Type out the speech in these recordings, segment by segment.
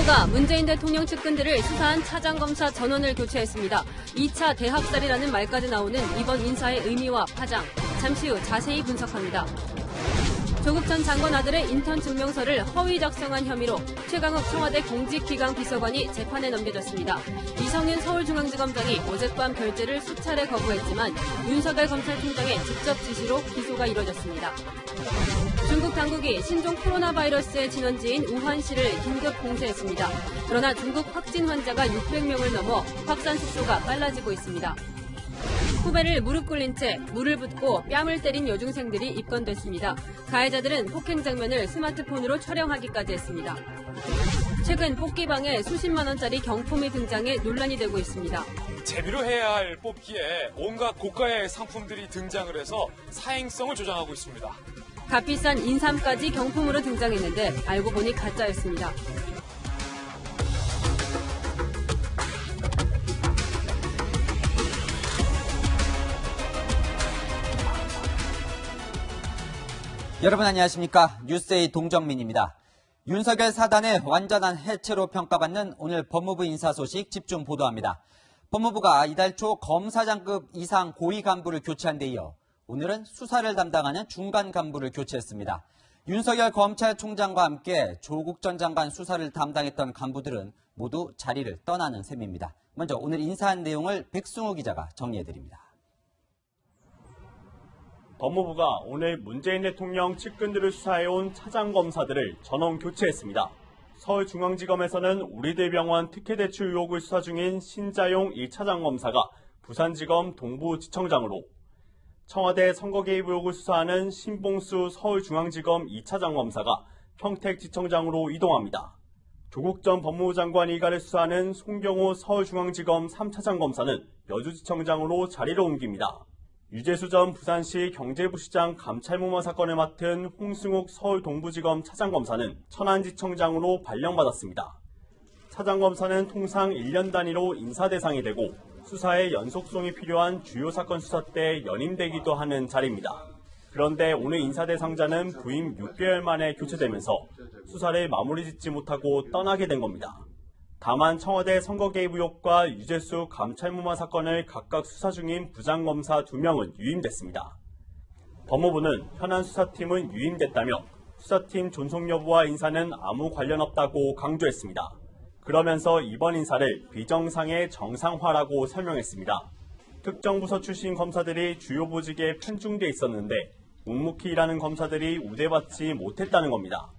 법무부가 문재인 대통령 측근들을 수사한 차장검사 전원을 교체했습니다. 2차 대학살이라는 말까지 나오는 이번 인사의 의미와 파장, 잠시 후 자세히 분석합니다. 조국 전 장관 아들의 인턴 증명서를 허위 작성한 혐의로 최강욱 청와대 공직기강 비서관이 재판에 넘겨졌습니다. 이성윤 서울중앙지검장이 어젯밤 결재를 수차례 거부했지만 윤석열 검찰총장의 직접 지시로 기소가 이뤄졌습니다. 중국 당국이 신종 코로나 바이러스의 진원지인 우한시를 긴급 봉쇄했습니다. 그러나 중국 확진 환자가 600명을 넘어 확산 속도가 빨라지고 있습니다. 후배를 무릎 꿇린 채 물을 붓고 뺨을 때린 여중생들이 입건됐습니다. 가해자들은 폭행 장면을 스마트폰으로 촬영하기까지 했습니다. 최근 뽑기방에 수십만 원짜리 경품이 등장해 논란이 되고 있습니다. 재미로 해야 할 뽑기에 온갖 고가의 상품들이 등장을 해서 사행성을 조장하고 있습니다. 값비싼 인삼까지 경품으로 등장했는데 알고 보니 가짜였습니다. 여러분 안녕하십니까? 뉴스의 동정민입니다. 윤석열 사단의 완전한 해체로 평가받는 오늘 법무부 인사 소식 집중 보도합니다. 법무부가 이달 초 검사장급 이상 고위 간부를 교체한 데 이어 오늘은 수사를 담당하는 중간 간부를 교체했습니다. 윤석열 검찰총장과 함께 조국 전 장관 수사를 담당했던 간부들은 모두 자리를 떠나는 셈입니다. 먼저 오늘 인사한 내용을 백승우 기자가 정리해드립니다. 법무부가 오늘 문재인 대통령 측근들을 수사해온 차장검사들을 전원 교체했습니다. 서울중앙지검에서는 우리대병원 특혜대출 의혹을 수사 중인 신자용 1차장검사가 부산지검 동부지청장으로, 청와대 선거 개입 의혹을 수사하는 신봉수 서울중앙지검 2차장검사가 평택지청장으로 이동합니다. 조국 전 법무부 장관 일가를 수사하는 송경호 서울중앙지검 3차장검사는 여주지청장으로 자리를 옮깁니다. 유재수 전 부산시 경제부시장 감찰무마 사건을 맡은 홍승욱 서울동부지검 차장검사는 천안지청장으로 발령받았습니다. 차장검사는 통상 1년 단위로 인사 대상이 되고 수사에 연속성이 필요한 주요 사건 수사 때 연임되기도 하는 자리입니다. 그런데 오늘 인사 대상자는 부임 6개월 만에 교체되면서 수사를 마무리 짓지 못하고 떠나게 된 겁니다. 다만 청와대 선거 개입 의혹과 유재수 감찰무마 사건을 각각 수사 중인 부장검사 2명은 유임됐습니다. 법무부는 현안 수사팀은 유임됐다며 수사팀 존속 여부와 인사는 아무 관련 없다고 강조했습니다. 그러면서 이번 인사를 비정상의 정상화라고 설명했습니다. 특정 부서 출신 검사들이 주요 보직에 편중돼 있었는데 묵묵히 일하는 검사들이 우대받지 못했다는 겁니다.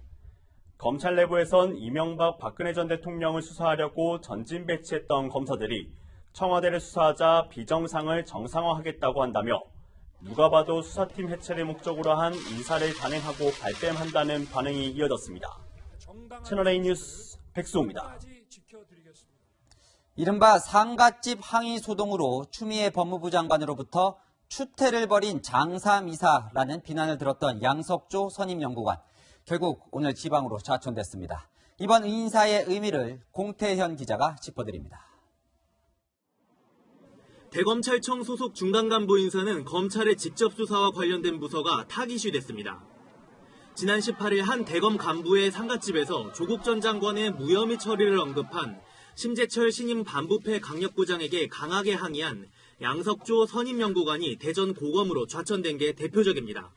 검찰 내부에선 이명박 박근혜 전 대통령을 수사하려고 전진 배치했던 검사들이 청와대를 수사하자 비정상을 정상화하겠다고 한다며 누가 봐도 수사팀 해체를 목적으로 한 인사를 단행하고 발뺌한다는 반응이 이어졌습니다. 채널A 뉴스 백수호입니다. 이른바 상갓집 항의 소동으로 추미애 법무부 장관으로부터 추태를 벌인 장사미사라는 비난을 들었던 양석조 선임연구관. 결국 오늘 지방으로 좌천됐습니다. 이번 인사의 의미를 공태현 기자가 짚어드립니다. 대검찰청 소속 중간 간부 인사는 검찰의 직접 수사와 관련된 부서가 탁 이슈됐습니다. 지난 18일 한 대검 간부의 상갓집에서 조국 전 장관의 무혐의 처리를 언급한 심재철 신임 반부패 강력부장에게 강하게 항의한 양석조 선임연구관이 대전 고검으로 좌천된 게 대표적입니다.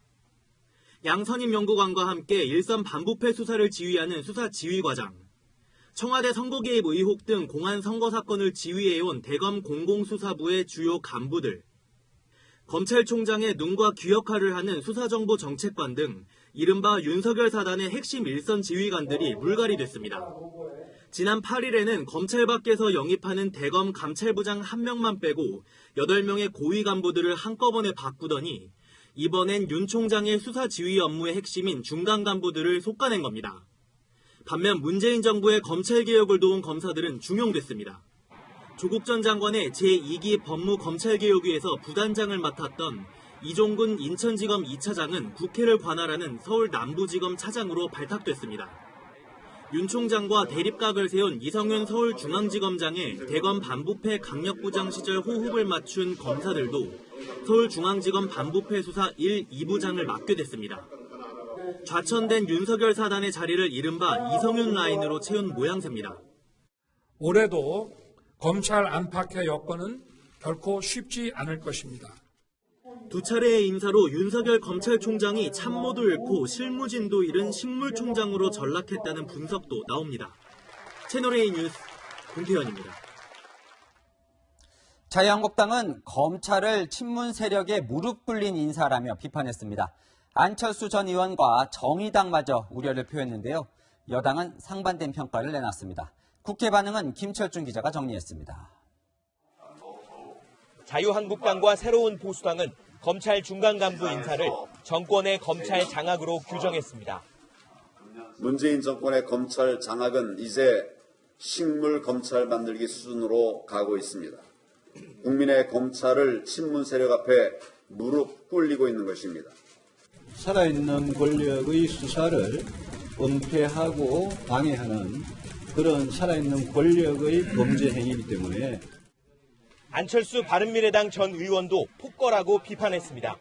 양 선임연구관과 함께 일선 반부패 수사를 지휘하는 수사지휘과장, 청와대 선거 개입 의혹 등 공안 선거 사건을 지휘해온 대검 공공수사부의 주요 간부들, 검찰총장의 눈과 귀 역할을 하는 수사정보정책관 등 이른바 윤석열 사단의 핵심 일선 지휘관들이 물갈이 됐습니다. 지난 8일에는 검찰 밖에서 영입하는 대검 감찰부장 1명만 빼고 8명의 고위 간부들을 한꺼번에 바꾸더니 이번엔 윤 총장의 수사 지휘 업무의 핵심인 중간 간부들을 솎아낸 겁니다. 반면 문재인 정부의 검찰개혁을 도운 검사들은 중용됐습니다. 조국 전 장관의 제2기 법무검찰개혁위에서 부단장을 맡았던 이종근 인천지검 2차장은 국회를 관할하는 서울 남부지검 차장으로 발탁됐습니다. 윤 총장과 대립각을 세운 이성윤 서울중앙지검장의 대검 반부패 강력부장 시절 호흡을 맞춘 검사들도 서울중앙지검 반부패 수사 1, 2부장을 맡게 됐습니다. 좌천된 윤석열 사단의 자리를 이른바 이성윤 라인으로 채운 모양새입니다. 올해도 검찰 안팎의 여건은 결코 쉽지 않을 것입니다. 두 차례의 인사로 윤석열 검찰총장이 참모도 잃고 실무진도 잃은 식물총장으로 전락했다는 분석도 나옵니다. 채널A 뉴스 공태현입니다. 자유한국당은 검찰을 친문 세력에 무릎 꿇린 인사라며 비판했습니다. 안철수 전 의원과 정의당마저 우려를 표했는데요. 여당은 상반된 평가를 내놨습니다. 국회 반응은 김철중 기자가 정리했습니다. 자유한국당과 새로운 보수당은 검찰 중간 간부 인사를 정권의 검찰 장악으로 규정했습니다. 문재인 정권의 검찰 장악은 이제 식물 검찰 만들기 수준으로 가고 있습니다. 국민의 검찰을 친문 세력 앞에 무릎 꿇리고 있는 것입니다. 살아있는 권력의 수사를 은폐하고 방해하는 그런 살아있는 권력의 범죄 행위이기 때문에 안철수 바른미래당 전 의원도 폭거라고 비판했습니다.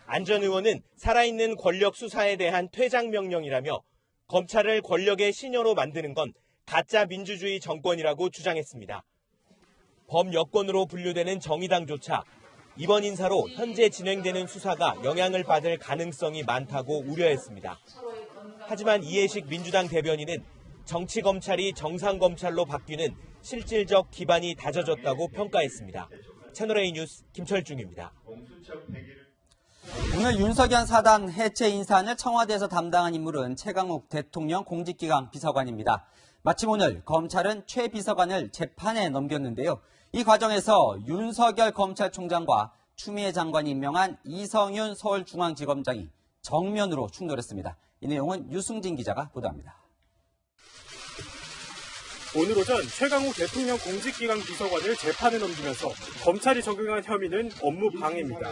안 전 의원은 살아있는 권력 수사에 대한 퇴장 명령이라며 검찰을 권력의 시녀로 만드는 건 가짜 민주주의 정권이라고 주장했습니다. 범여권으로 분류되는 정의당조차 이번 인사로 현재 진행되는 수사가 영향을 받을 가능성이 많다고 우려했습니다. 하지만 이해식 민주당 대변인은 정치검찰이 정상검찰로 바뀌는 실질적 기반이 다져졌다고 평가했습니다. 채널A 뉴스 김철중입니다. 오늘 윤석열 사단 해체 인사안을 청와대에서 담당한 인물은 최강욱 대통령 공직기강 비서관입니다. 마침 오늘 검찰은 최 비서관을 재판에 넘겼는데요. 이 과정에서 윤석열 검찰총장과 추미애 장관이 임명한 이성윤 서울중앙지검장이 정면으로 충돌했습니다. 이 내용은 유승진 기자가 보도합니다. 오늘 오전 최강욱 대통령 공직기강 비서관을 재판에 넘기면서 검찰이 적용한 혐의는 업무 방해입니다.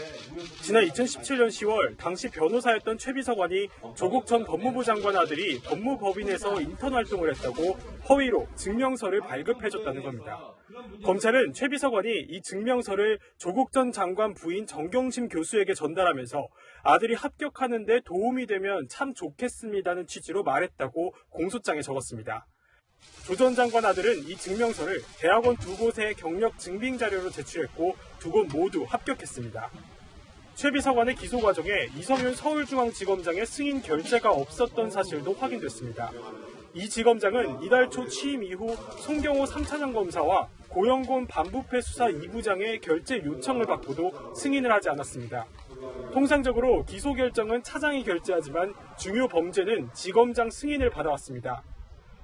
지난 2017년 10월 당시 변호사였던 최 비서관이 조국 전 법무부 장관 아들이 법무법인에서 인턴 활동을 했다고 허위로 증명서를 발급해줬다는 겁니다. 검찰은 최 비서관이 이 증명서를 조국 전 장관 부인 정경심 교수에게 전달하면서 아들이 합격하는 데 도움이 되면 참 좋겠습니다는 취지로 말했다고 공소장에 적었습니다. 조 전 장관 아들은 이 증명서를 대학원 두 곳의 경력 증빙 자료로 제출했고 두 곳 모두 합격했습니다. 최 비서관의 기소 과정에 이성윤 서울중앙지검장의 승인 결재가 없었던 사실도 확인됐습니다. 이 지검장은 이달 초 취임 이후 송경호 3차장 검사와 고영곤 반부패 수사 2부장의 결재 요청을 받고도 승인을 하지 않았습니다. 통상적으로 기소 결정은 차장이 결재하지만 중요 범죄는 지검장 승인을 받아왔습니다.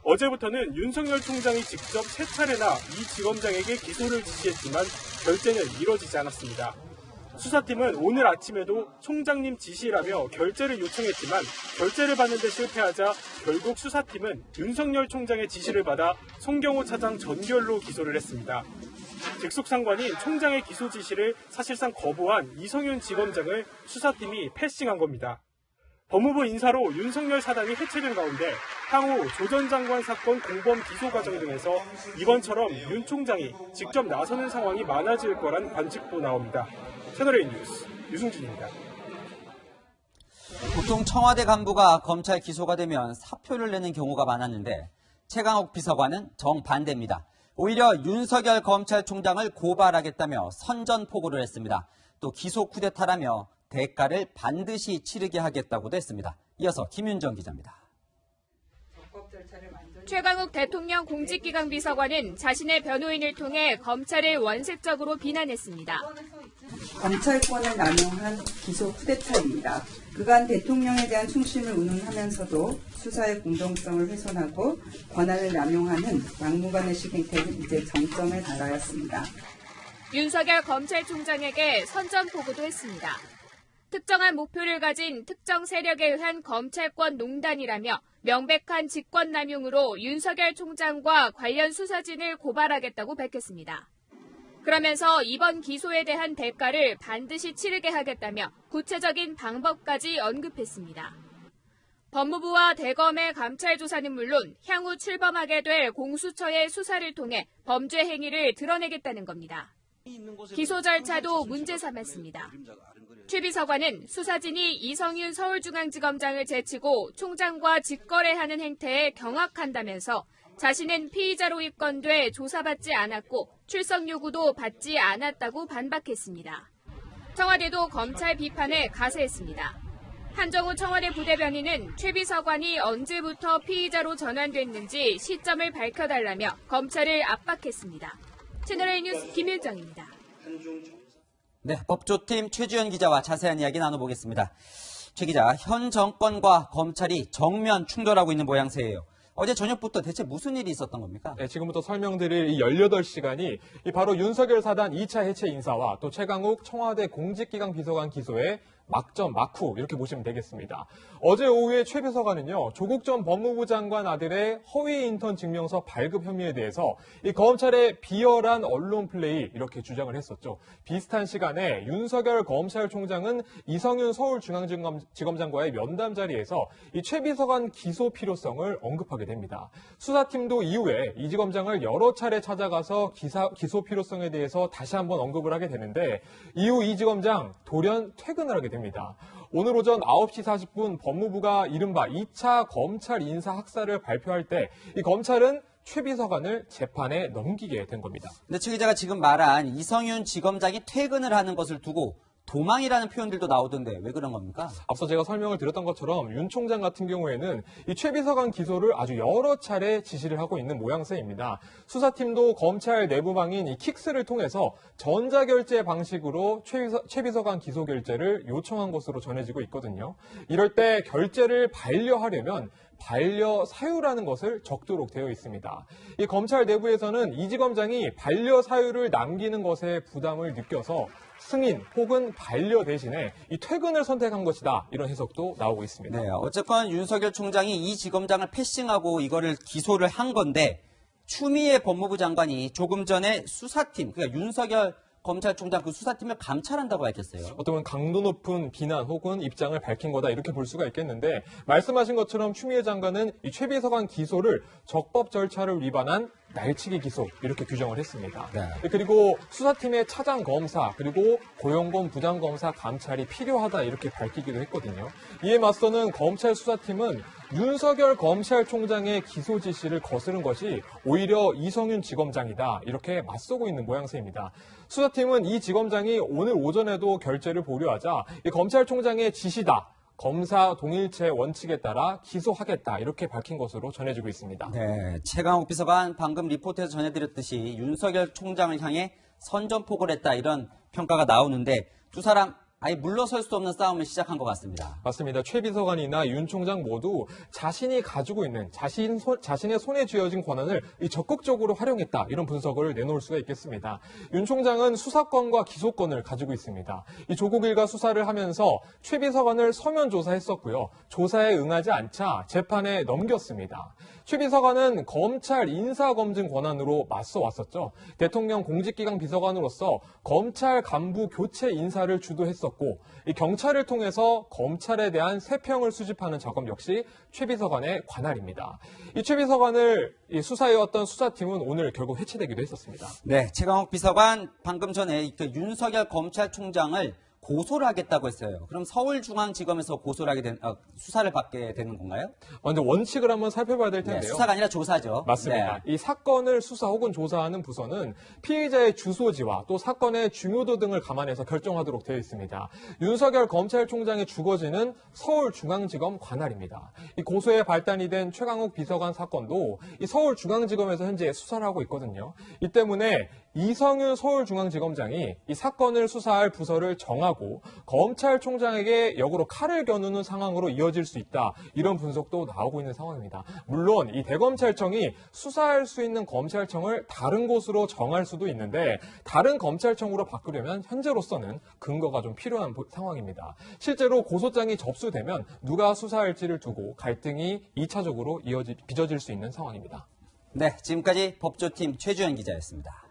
어제부터는 윤석열 총장이 직접 세 차례나 이 지검장에게 기소를 지시했지만 결재는 이뤄지지 않았습니다. 수사팀은 오늘 아침에도 총장님 지시라며 결재를 요청했지만 결재를 받는 데 실패하자 결국 수사팀은 윤석열 총장의 지시를 받아 송경호 차장 전결로 기소를 했습니다. 직속 상관인 총장의 기소 지시를 사실상 거부한 이성윤 지검장을 수사팀이 패싱한 겁니다. 법무부 인사로 윤석열 사단이 해체된 가운데 향후 조 전 장관 사건 공범 기소 과정 등에서 이번처럼 윤 총장이 직접 나서는 상황이 많아질 거란 관측도 나옵니다. 채널A 뉴스 유승진입니다. 보통 청와대 간부가 검찰 기소가 되면 사표를 내는 경우가 많았는데 최강욱 비서관은 정반대입니다. 오히려 윤석열 검찰총장을 고발하겠다며 선전포고를 했습니다. 또 기소 쿠데타라며 대가를 반드시 치르게 하겠다고도 했습니다. 이어서 김윤정 기자입니다. 최강욱 대통령 공직기강 비서관은 자신의 변호인을 통해 검찰을 원색적으로 비난했습니다. 검찰권을 남용한 기소 쿠데타입니다. 그간 대통령에 대한 충심을 운운하면서도 수사의 공정성을 훼손하고 권한을 남용하는 막무가내식 행태는 이제 정점에 달하였습니다. 윤석열 검찰총장에게 선전포고도 했습니다. 특정한 목표를 가진 특정 세력에 의한 검찰권 농단이라며 명백한 직권남용으로 윤석열 총장과 관련 수사진을 고발하겠다고 밝혔습니다. 그러면서 이번 기소에 대한 대가를 반드시 치르게 하겠다며 구체적인 방법까지 언급했습니다. 법무부와 대검의 감찰 조사는 물론 향후 출범하게 될 공수처의 수사를 통해 범죄 행위를 드러내겠다는 겁니다. 기소 절차도 문제 삼았습니다. 최 비서관은 수사진이 이성윤 서울중앙지검장을 제치고 총장과 직거래하는 행태에 경악한다면서 자신은 피의자로 입건돼 조사받지 않았고 출석 요구도 받지 않았다고 반박했습니다. 청와대도 검찰 비판에 가세했습니다. 한정우 청와대 부대변인은 최 비서관이 언제부터 피의자로 전환됐는지 시점을 밝혀달라며 검찰을 압박했습니다. 채널A 뉴스 김일정입니다. 네, 법조팀 최주연 기자와 자세한 이야기 나눠보겠습니다. 최 기자, 현 정권과 검찰이 정면 충돌하고 있는 모양새예요. 어제 저녁부터 대체 무슨 일이 있었던 겁니까? 네, 지금부터 설명드릴 이 18시간이 바로 윤석열 사단 2차 해체 인사와 또 최강욱 청와대 공직기강 비서관 기소의 막점, 막후 이렇게 보시면 되겠습니다. 어제 오후에 최 비서관은요, 조국 전 법무부 장관 아들의 허위 인턴 증명서 발급 혐의에 대해서 이 검찰의 비열한 언론 플레이 이렇게 주장을 했었죠. 비슷한 시간에 윤석열 검찰총장은 이성윤 서울중앙지검장과의 면담 자리에서 이 최 비서관 기소 필요성을 언급하게 됩니다. 수사팀도 이후에 이 지검장을 여러 차례 찾아가서 기소 필요성에 대해서 다시 한번 언급을 하게 되는데 이후 이 지검장 돌연 퇴근을 하게 됩니다. 오늘 오전 9시 40분 법무부가 이른바 2차 검찰 인사 학사를 발표할 때 이 검찰은 최 비서관을 재판에 넘기게 된 겁니다. 근데 최 기자가 지금 말한 이성윤 지검장이 퇴근을 하는 것을 두고 도망이라는 표현들도 나오던데 왜 그런 겁니까? 앞서 제가 설명을 드렸던 것처럼 윤 총장 같은 경우에는 이 최 비서관 기소를 아주 여러 차례 지시를 하고 있는 모양새입니다. 수사팀도 검찰 내부방인 이 킥스를 통해서 전자결제 방식으로 최 비서관 기소 결제를 요청한 것으로 전해지고 있거든요. 이럴 때 결제를 반려하려면 반려 사유라는 것을 적도록 되어 있습니다. 이 검찰 내부에서는 이 지검장이 반려 사유를 남기는 것에 부담을 느껴서 승인 혹은 반려 대신에 이 퇴근을 선택한 것이다. 이런 해석도 나오고 있습니다. 네, 어쨌건 윤석열 총장이 이 지검장을 패싱하고 이거를 기소를 한 건데 추미애 법무부 장관이 조금 전에 수사팀, 그러니까 윤석열 검찰총장 그 수사팀을 감찰한다고 밝혔어요. 어떻게 보면 강도 높은 비난 혹은 입장을 밝힌 거다 이렇게 볼 수가 있겠는데 말씀하신 것처럼 추미애 장관은 이 최 비서관 기소를 적법 절차를 위반한 날치기 기소 이렇게 규정을 했습니다. 네. 그리고 수사팀의 차장 검사 그리고 고용검 부장검사 감찰이 필요하다 이렇게 밝히기도 했거든요. 이에 맞서는 검찰 수사팀은 윤석열 검찰총장의 기소 지시를 거스른 것이 오히려 이성윤 지검장이다 이렇게 맞서고 있는 모양새입니다. 수사팀은 이 지검장이 오늘 오전에도 결재를 보류하자 이 검찰총장의 지시다. 검사 동일체 원칙에 따라 기소하겠다 이렇게 밝힌 것으로 전해지고 있습니다. 네, 최강욱 비서관 방금 리포트에서 전해드렸듯이 윤석열 총장을 향해 선전포고를 했다 이런 평가가 나오는데 두 사람 아예 물러설 수 없는 싸움을 시작한 것 같습니다. 맞습니다. 최 비서관이나 윤 총장 모두 자신이 가지고 있는 자신의 손에 쥐어진 권한을 적극적으로 활용했다. 이런 분석을 내놓을 수가 있겠습니다. 윤 총장은 수사권과 기소권을 가지고 있습니다. 이 조국 일가 수사를 하면서 최 비서관을 서면 조사했었고요. 조사에 응하지 않자 재판에 넘겼습니다. 최 비서관은 검찰 인사검증 권한으로 맞서 왔었죠. 대통령 공직기강 비서관으로서 검찰 간부 교체 인사를 주도했었고 이 경찰을 통해서 검찰에 대한 세평을 수집하는 작업 역시 최 비서관의 관할입니다. 이 최 비서관을 수사해왔던 수사팀은 오늘 결국 해체되기도 했었습니다. 네, 최강욱 비서관 방금 전에 그 윤석열 검찰총장을 고소를 하겠다고 했어요. 그럼 서울중앙지검에서 고소를 하게 수사를 받게 되는 건가요? 근데 원칙을 한번 살펴봐야 될 텐데요. 네, 수사가 아니라 조사죠. 맞습니다. 네. 이 사건을 수사 혹은 조사하는 부서는 피의자의 주소지와 또 사건의 중요도 등을 감안해서 결정하도록 되어 있습니다. 윤석열 검찰총장의 주거지는 서울중앙지검 관할입니다. 이 고소에 발단이 된 최강욱 비서관 사건도 이 서울중앙지검에서 현재 수사를 하고 있거든요. 이 때문에 이성윤 서울중앙지검장이 이 사건을 수사할 부서를 정하고 검찰총장에게 역으로 칼을 겨누는 상황으로 이어질 수 있다. 이런 분석도 나오고 있는 상황입니다. 물론 이 대검찰청이 수사할 수 있는 검찰청을 다른 곳으로 정할 수도 있는데 다른 검찰청으로 바꾸려면 현재로서는 근거가 좀 필요한 상황입니다. 실제로 고소장이 접수되면 누가 수사할지를 두고 갈등이 2차적으로 빚어질 수 있는 상황입니다. 네, 지금까지 법조팀 최주연 기자였습니다.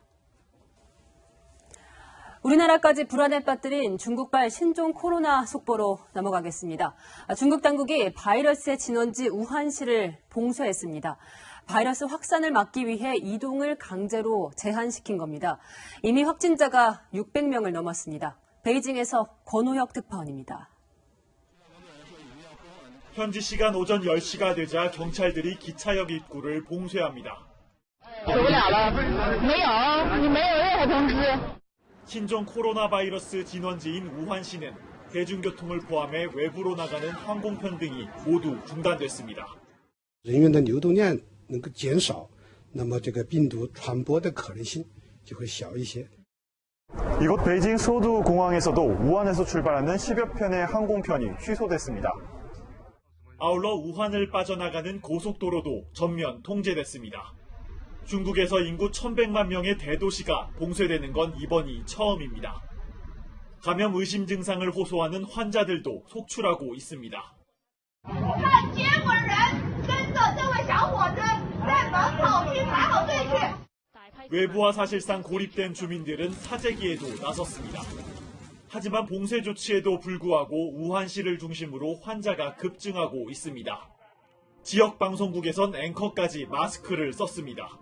우리나라까지 불안에 빠뜨린 중국발 신종 코로나 속보로 넘어가겠습니다. 중국 당국이 바이러스의 진원지 우한시를 봉쇄했습니다. 바이러스 확산을 막기 위해 이동을 강제로 제한시킨 겁니다. 이미 확진자가 600명을 넘었습니다. 베이징에서 권호혁 특파원입니다. 현지 시간 오전 10시가 되자 경찰들이 기차역 입구를 봉쇄합니다. 신종 코로나 바이러스 진원지인 우한시는 대중교통을 포함해 외부로 나가는 항공편 등이 모두 중단됐습니다. 人员的流动量能够减少，那么这个病毒传播的可能性就会小一些。 이곳 베이징 소두 공항에서도 우한에서 출발하는 10여 편의 항공편이 취소됐습니다. 아울러 우한을 빠져나가는 고속도로도 전면 통제됐습니다. 중국에서 인구 1100만 명의 대도시가 봉쇄되는 건 이번이 처음입니다. 감염 의심 증상을 호소하는 환자들도 속출하고 있습니다. 외부와 사실상 고립된 주민들은 사재기에도 나섰습니다. 하지만 봉쇄 조치에도 불구하고 우한시를 중심으로 환자가 급증하고 있습니다. 지역 방송국에선 앵커까지 마스크를 썼습니다.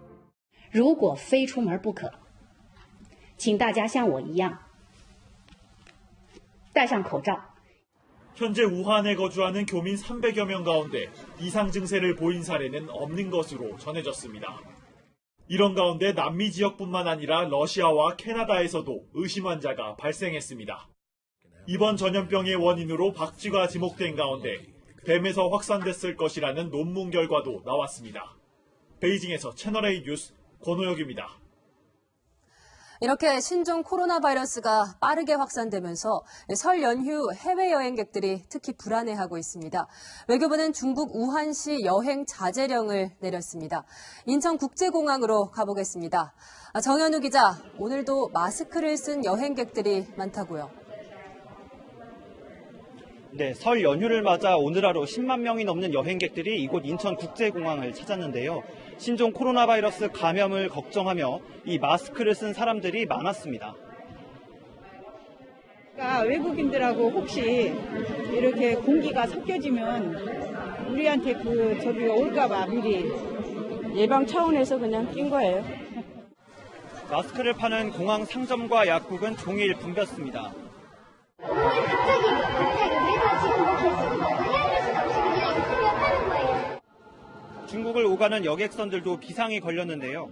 如果非出门不可，请大家像我一样戴上口罩。 현재 우한에 거주하는 교민 300여 명 가운데 이상 증세를 보인 사례는 없는 것으로 전해졌습니다. 이런 가운데 남미 지역뿐만 아니라 러시아와 캐나다에서도 의심 환자가 발생했습니다. 이번 전염병의 원인으로 박쥐가 지목된 가운데 뱀에서 확산됐을 것이라는 논문 결과도 나왔습니다. 베이징에서 채널A 뉴스 권호혁입니다. 이렇게 신종 코로나 바이러스가 빠르게 확산되면서 설 연휴 해외 여행객들이 특히 불안해하고 있습니다. 외교부는 중국 우한시 여행 자제령을 내렸습니다. 인천국제공항으로 가보겠습니다. 정현우 기자, 오늘도 마스크를 쓴 여행객들이 많다고요. 네, 설 연휴를 맞아 오늘 하루 10만 명이 넘는 여행객들이 이곳 인천국제공항을 찾았는데요. 신종 코로나 바이러스 감염을 걱정하며 이 마스크를 쓴 사람들이 많았습니다. 외국인들하고 혹시 이렇게 공기가 섞여지면 우리한테 저기가 올까봐 미리 예방 차원에서 그냥 낀 거예요. 마스크를 파는 공항 상점과 약국은 종일 붐볐습니다. 중국을 오가는 여객선들도 비상이 걸렸는데요.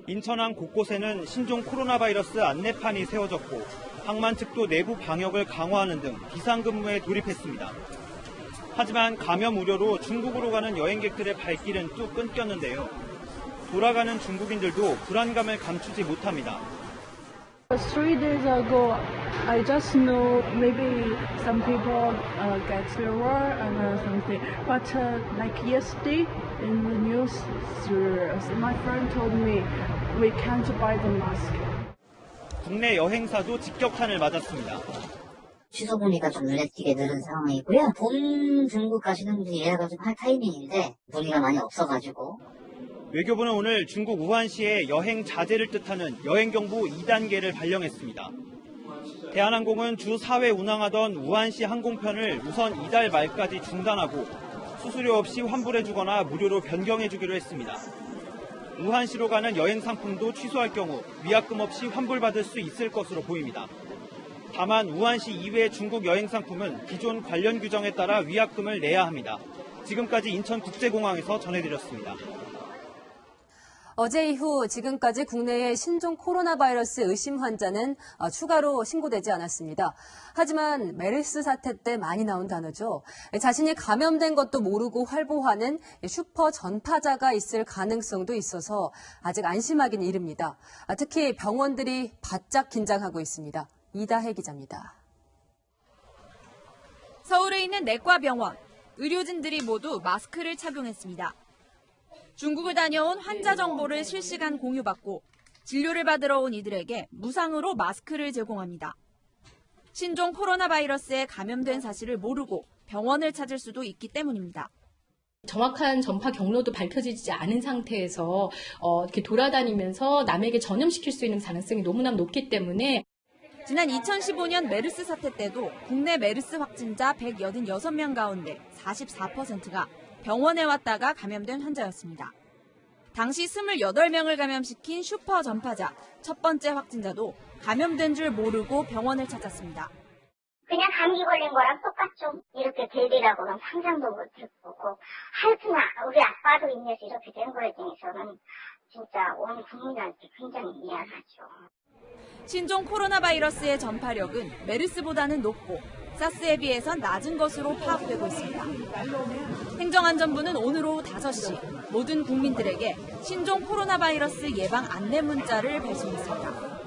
인천항 곳곳에는 신종 코로나 바이러스 안내판이 세워졌고 항만 측도 내부 방역을 강화하는 등 비상근무에 돌입했습니다. 하지만 감염 우려로 중국으로 가는 여행객들의 발길은 뚝 끊겼는데요. 돌아가는 중국인들도 불안감을 감추지 못합니다. 3 days ago, I just know maybe some people get fever and something. But like yesterday in the news, my friend told me we can't buy the mask. 국내 여행사도 직격탄을 맞았습니다. 취소 분위기가 좀 눈에 띄게 늘은 상황이고요. 봄 중국 가시는 분들이 예약을 좀 할 타이밍인데 분위기가 많이 없어가지고. 외교부는 오늘 중국 우한시에 여행 자제를 뜻하는 여행경보 2단계를 발령했습니다. 대한항공은 주 4회 운항하던 우한시 항공편을 우선 이달 말까지 중단하고 수수료 없이 환불해주거나 무료로 변경해주기로 했습니다. 우한시로 가는 여행 상품도 취소할 경우 위약금 없이 환불받을 수 있을 것으로 보입니다. 다만 우한시 이외의 중국 여행 상품은 기존 관련 규정에 따라 위약금을 내야 합니다. 지금까지 인천국제공항에서 전해드렸습니다. 어제 이후 지금까지 국내에 신종 코로나 바이러스 의심 환자는 추가로 신고되지 않았습니다. 하지만 메르스 사태 때 많이 나온 단어죠. 자신이 감염된 것도 모르고 활보하는 슈퍼 전파자가 있을 가능성도 있어서 아직 안심하기는 이릅니다. 특히 병원들이 바짝 긴장하고 있습니다. 이다혜 기자입니다. 서울에 있는 내과병원, 의료진들이 모두 마스크를 착용했습니다. 중국을 다녀온 환자 정보를 실시간 공유받고 진료를 받으러 온 이들에게 무상으로 마스크를 제공합니다. 신종 코로나 바이러스에 감염된 사실을 모르고 병원을 찾을 수도 있기 때문입니다. 정확한 전파 경로도 밝혀지지 않은 상태에서 이렇게 돌아다니면서 남에게 전염시킬 수 있는 가능성이 너무나 높기 때문에 지난 2015년 메르스 사태 때도 국내 메르스 확진자 186명 가운데 44%가 병원에 왔다가 감염된 환자였습니다. 당시 28명을 감염시킨 슈퍼 전파자 첫 번째 확진자도 감염된 줄 모르고 병원을 찾았습니다. 그냥 감기 걸린 거랑 똑같죠. 이렇게 되리라고는 상상도 못했고, 하여튼 우리 아빠도 인해서 이렇게 된 거에 대해서는 진짜 온 국민한테 굉장히 미안하죠. 신종 코로나 바이러스의 전파력은 메르스보다는 높고 사스에 비해선 낮은 것으로 파악되고 있습니다. 행정안전부는 오늘 오후 5시 모든 국민들에게 신종 코로나 바이러스 예방 안내 문자를 발송했습니다.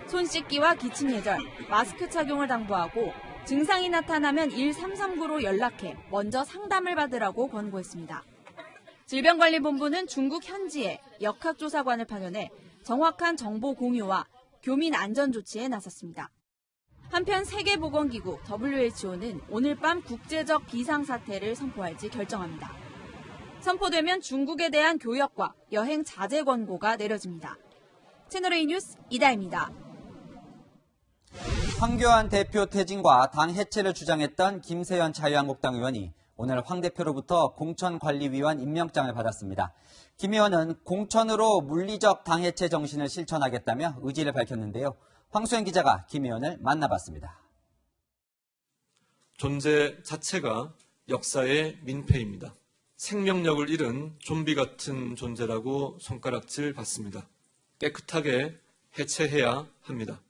손 씻기와 기침 예절, 마스크 착용을 당부하고 증상이 나타나면 1339로 연락해 먼저 상담을 받으라고 권고했습니다. 질병관리본부는 중국 현지에 역학조사관을 파견해 정확한 정보 공유와 교민 안전 조치에 나섰습니다. 한편 세계보건기구 WHO는 오늘 밤 국제적 비상사태를 선포할지 결정합니다. 선포되면 중국에 대한 교역과 여행 자제 권고가 내려집니다. 채널A 뉴스 이다혜입니다. 황교안 대표 퇴진과 당 해체를 주장했던 김세연 자유한국당 의원이 오늘 황 대표로부터 공천관리위원 임명장을 받았습니다. 김 의원은 공천으로 물리적 당 해체 정신을 실천하겠다며 의지를 밝혔는데요. 황수영 기자가 김 의원을 만나봤습니다. 존재 자체가 역사의 민폐입니다. 생명력을 잃은 좀비 같은 존재라고 손가락질 받습니다. 깨끗하게 해체해야 합니다.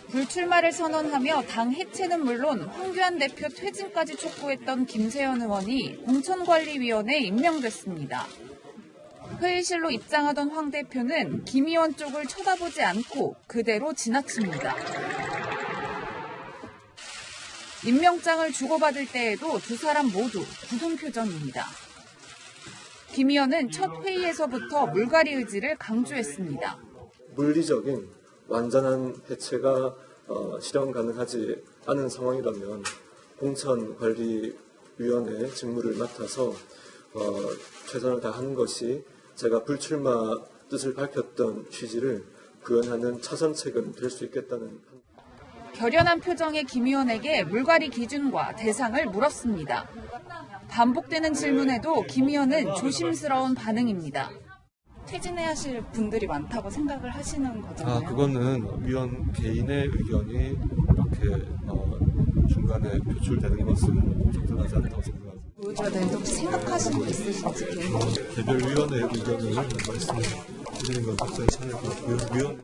불출마를 선언하며 당 해체는 물론 황교안 대표 퇴진까지 촉구했던 김세연 의원이 공천관리위원회에 임명됐습니다. 회의실로 입장하던 황 대표는 김 의원 쪽을 쳐다보지 않고 그대로 지나칩니다. 임명장을 주고받을 때에도 두 사람 모두 굳은 표정입니다. 김 의원은 첫 회의에서부터 물갈이 의지를 강조했습니다. 물리적인 완전한 해체가 실현 가능하지 않은 상황이라면 공천관리위원회 직무를 맡아서 최선을 다하는 것이 제가 불출마 뜻을 밝혔던 취지를 구현하는 차선책은 될 수 있겠다는. 결연한 표정의 김 의원에게 물갈이 기준과 대상을 물었습니다. 반복되는 질문에도 김 의원은 조심스러운 반응입니다. 퇴진해야 하실 분들이 많다고 생각을 하시는 거잖아요. 그거는 위원 개인의 의견이 이렇게 중간에 표출되는 것은 적절하지 않다고 생각합니다. 보여줘야 되는데 혹시 생각하시는 거 있으신지 개별 위원의 의견을 말씀드리는 건 적절히 참을 것 같고요.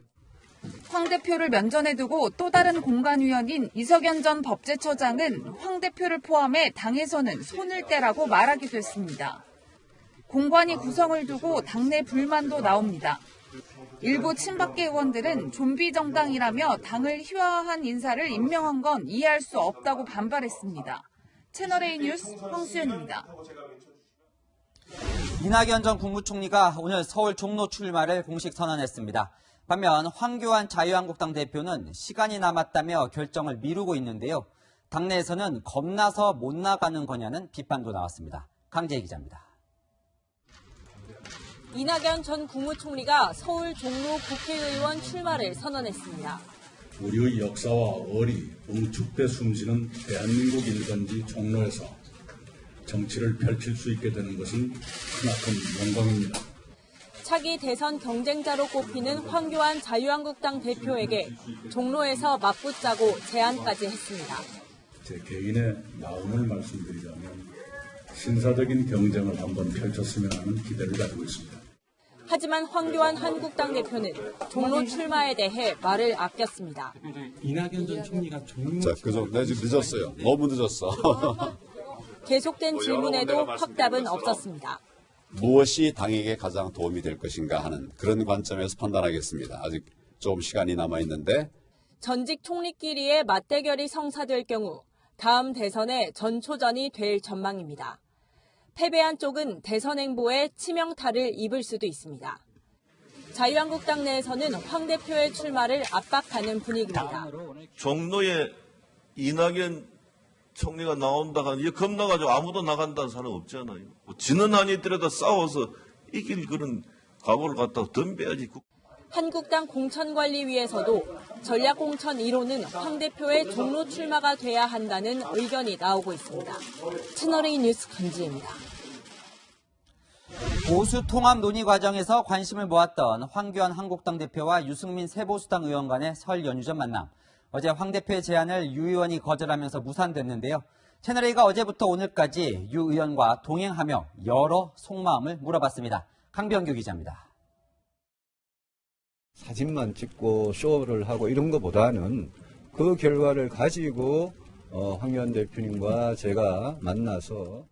황 대표를 면전에 두고 또 다른 공관위원인 이석연 전 법제처장은 황 대표를 포함해 당에서는 손을 떼라고 말하기도 했습니다. 공관위 구성을 두고 당내 불만도 나옵니다. 일부 친박계 의원들은 좀비 정당이라며 당을 희화화한 인사를 임명한 건 이해할 수 없다고 반발했습니다. 채널A 뉴스 황수연입니다. 이낙연 전 국무총리가 오늘 서울 종로 출마를 공식 선언했습니다. 반면 황교안 자유한국당 대표는 시간이 남았다며 결정을 미루고 있는데요. 당내에서는 겁나서 못 나가는 거냐는 비판도 나왔습니다. 강재희 기자입니다. 이낙연 전 국무총리가 서울 종로 국회의원 출마를 선언했습니다. 우리의 역사와 어리 웅축돼 숨쉬는 대한민국 인선지 종로에서 정치를 펼칠 수 있게 되는 것은 크나큰 영광입니다. 차기 대선 경쟁자로 꼽히는 황교안 자유한국당 대표에게 종로에서 맞붙자고 제안까지 했습니다. 제 개인의 마음을 말씀드리자면 신사적인 경쟁을 한번 펼쳤으면 하는 기대를 가지고 있습니다. 하지만 황교안 한국당 대표는 종로 출마에 대해 말을 아꼈습니다. 이낙연 전 총리가 종로... 자, 나 지금 늦었어요. 너무 늦었어. 계속된 질문에도 확답은 없었습니다. 무엇이 당에게 가장 도움이 될 것인가 하는 그런 관점에서 판단하겠습니다. 아직 좀 시간이 남아있는데. 전직 총리끼리의 맞대결이 성사될 경우 다음 대선에 전초전이 될 전망입니다. 패배한 쪽은 대선 행보에 치명타를 입을 수도 있습니다. 자유한국당 내에서는 황 대표의 출마를 압박하는 분위기입니다. 종로에 이낙연 총리가 나온다 하는 이게 겁나가지고 아무도 나간다는 사람 없잖아요. 지는 아니더라도 싸워서 이길 그런 각오를 갖다가 덤벼야지. 한국당 공천관리위에서도 전략공천 1호는 황 대표의 종로 출마가 돼야 한다는 의견이 나오고 있습니다. 채널A 뉴스 강지혜입니다. 보수 통합 논의 과정에서 관심을 모았던 황교안 한국당 대표와 유승민 새보수당 의원 간의 설 연휴 전 만남. 어제 황 대표의 제안을 유 의원이 거절하면서 무산됐는데요. 채널A가 어제부터 오늘까지 유 의원과 동행하며 여러 속마음을 물어봤습니다. 강병규 기자입니다. 사진만 찍고 쇼를 하고 이런 것보다는 그 결과를 가지고 황 의원 대표님과 제가 만나서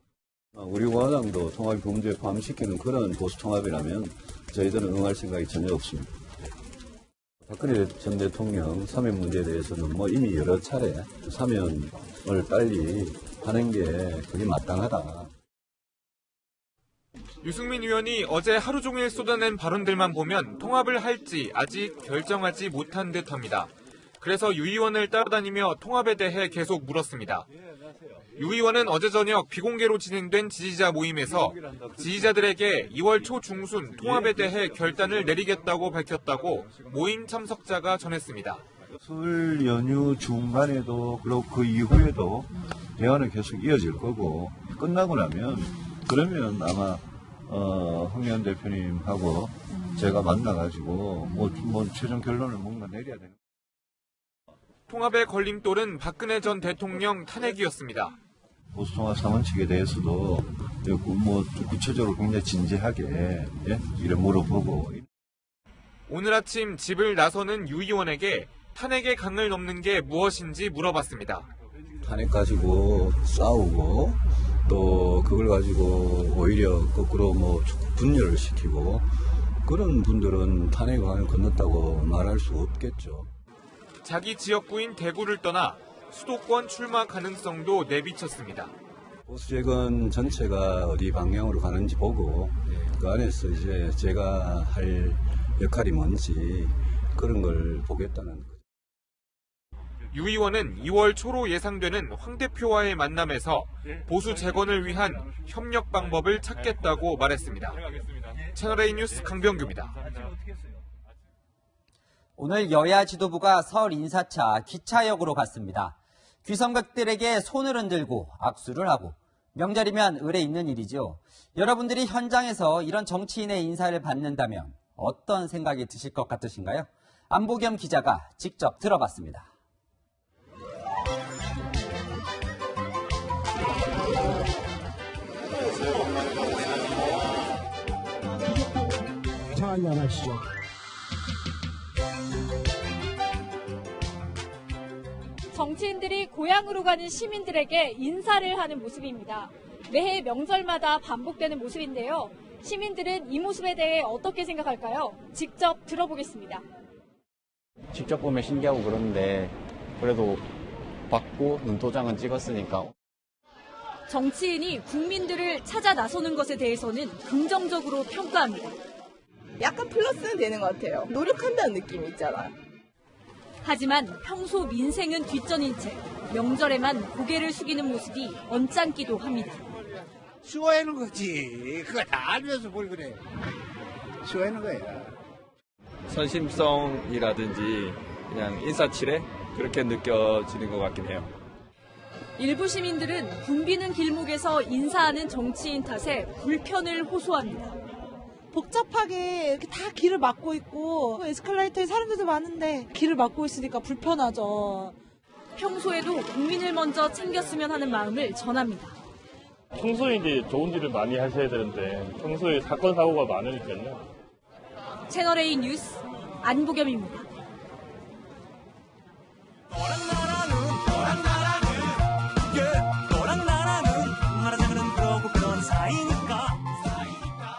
우리 원앙도 통합 범죄에 포함시키는 그런 보수 통합이라면 저희들은 응할 생각이 전혀 없습니다. 박근혜 전 대통령 사면 문제에 대해서는 이미 여러 차례 사면을 빨리 하는 게 그게 마땅하다. 유승민 의원이 어제 하루 종일 쏟아낸 발언들만 보면 통합을 할지 아직 결정하지 못한 듯합니다. 그래서 유 의원을 따라다니며 통합에 대해 계속 물었습니다. 유 의원은 어제 저녁 비공개로 진행된 지지자 모임에서 지지자들에게 2월 초 중순 통합에 대해 결단을 내리겠다고 밝혔다고 모임 참석자가 전했습니다. 설 연휴 중간에도 그리고 그 이후에도 대화는 계속 이어질 거고 끝나고 나면 그러면 아마 황 의원 대표님하고 제가 만나가지고 최종 결론을 뭔가 내려야 되는. 통합의 걸림돌은 박근혜 전 대통령 탄핵이었습니다. 보수통합 상원칙에 대해서도 구체적으로 굉장히 진지하게 이래 물어보고. 오늘 아침 집을 나서는 유 의원에게 탄핵의 강을 넘는 게 무엇인지 물어봤습니다. 탄핵 가지고 싸우고 또 그걸 가지고 오히려 거꾸로 분열을 시키고 그런 분들은 탄핵을 건넜다고 말할 수 없겠죠. 자기 지역구인 대구를 떠나 수도권 출마 가능성도 내비쳤습니다. 보수재건 전체가 어디 방향으로 가는지 보고 그 안에서 이제 제가 할 역할이 뭔지 그런 걸 보겠다는 거죠. 유 의원은 2월 초로 예상되는 황 대표와의 만남에서 보수 재건을 위한 협력 방법을 찾겠다고 말했습니다. 채널A 뉴스 강병규입니다. 오늘 여야 지도부가 설 인사차 기차역으로 갔습니다. 귀성객들에게 손을 흔들고 악수를 하고 명절이면 의례 있는 일이죠. 여러분들이 현장에서 이런 정치인의 인사를 받는다면 어떤 생각이 드실 것 같으신가요? 안보겸 기자가 직접 들어봤습니다. 창하지 않으시죠? 정치인들이 고향으로 가는 시민들에게 인사를 하는 모습입니다. 매해 명절마다 반복되는 모습인데요. 시민들은 이 모습에 대해 어떻게 생각할까요? 직접 들어보겠습니다. 직접 보면 신기하고 그런데 그래도 받고 눈도장은 찍었으니까. 정치인이 국민들을 찾아 나서는 것에 대해서는 긍정적으로 평가합니다. 약간 플러스는 되는 것 같아요. 노력한다는 느낌이 있잖아요. 하지만 평소 민생은 뒷전인 채 명절에만 고개를 숙이는 모습이 언짢기도 합니다. 수고하는 거지. 그거 다 알면서 뭘 그래. 수고하는 거야. 선심성이라든지 그냥 인사치레 그렇게 느껴지는 것 같긴 해요. 일부 시민들은 붐비는 길목에서 인사하는 정치인 탓에 불편을 호소합니다. 복잡하게 이렇게 다 길을 막고 있고 에스컬레이터에 사람들도 많은데 길을 막고 있으니까 불편하죠. 평소에도 국민을 먼저 챙겼으면 하는 마음을 전합니다. 평소에 이제 좋은 일을 많이 하셔야 되는데 평소에 사건 사고가 많으니까요. 채널A 뉴스 안보겸입니다.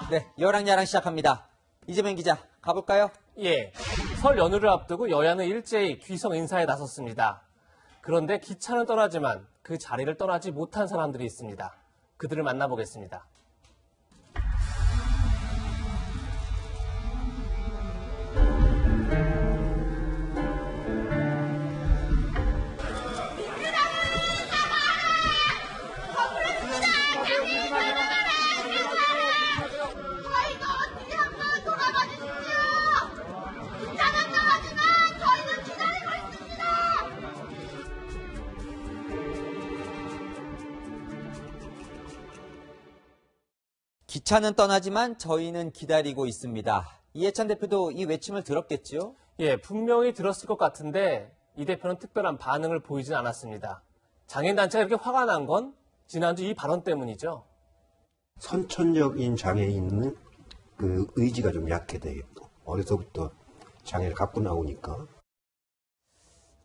네, 여랑야랑 시작합니다. 이재명 기자, 가볼까요? 예, 설 연휴를 앞두고 여야는 일제히 귀성 인사에 나섰습니다. 그런데 기차는 떠나지만 그 자리를 떠나지 못한 사람들이 있습니다. 그들을 만나보겠습니다. 기차는 떠나지만 저희는 기다리고 있습니다. 이해찬 대표도 이 외침을 들었겠죠? 예, 분명히 들었을 것 같은데 이 대표는 특별한 반응을 보이진 않았습니다. 장애인단체가 이렇게 화가 난 건 지난주 이 발언 때문이죠. 선천적인 장애인은 그 의지가 좀 약해 되겠고 어려서부터 장애를 갖고 나오니까.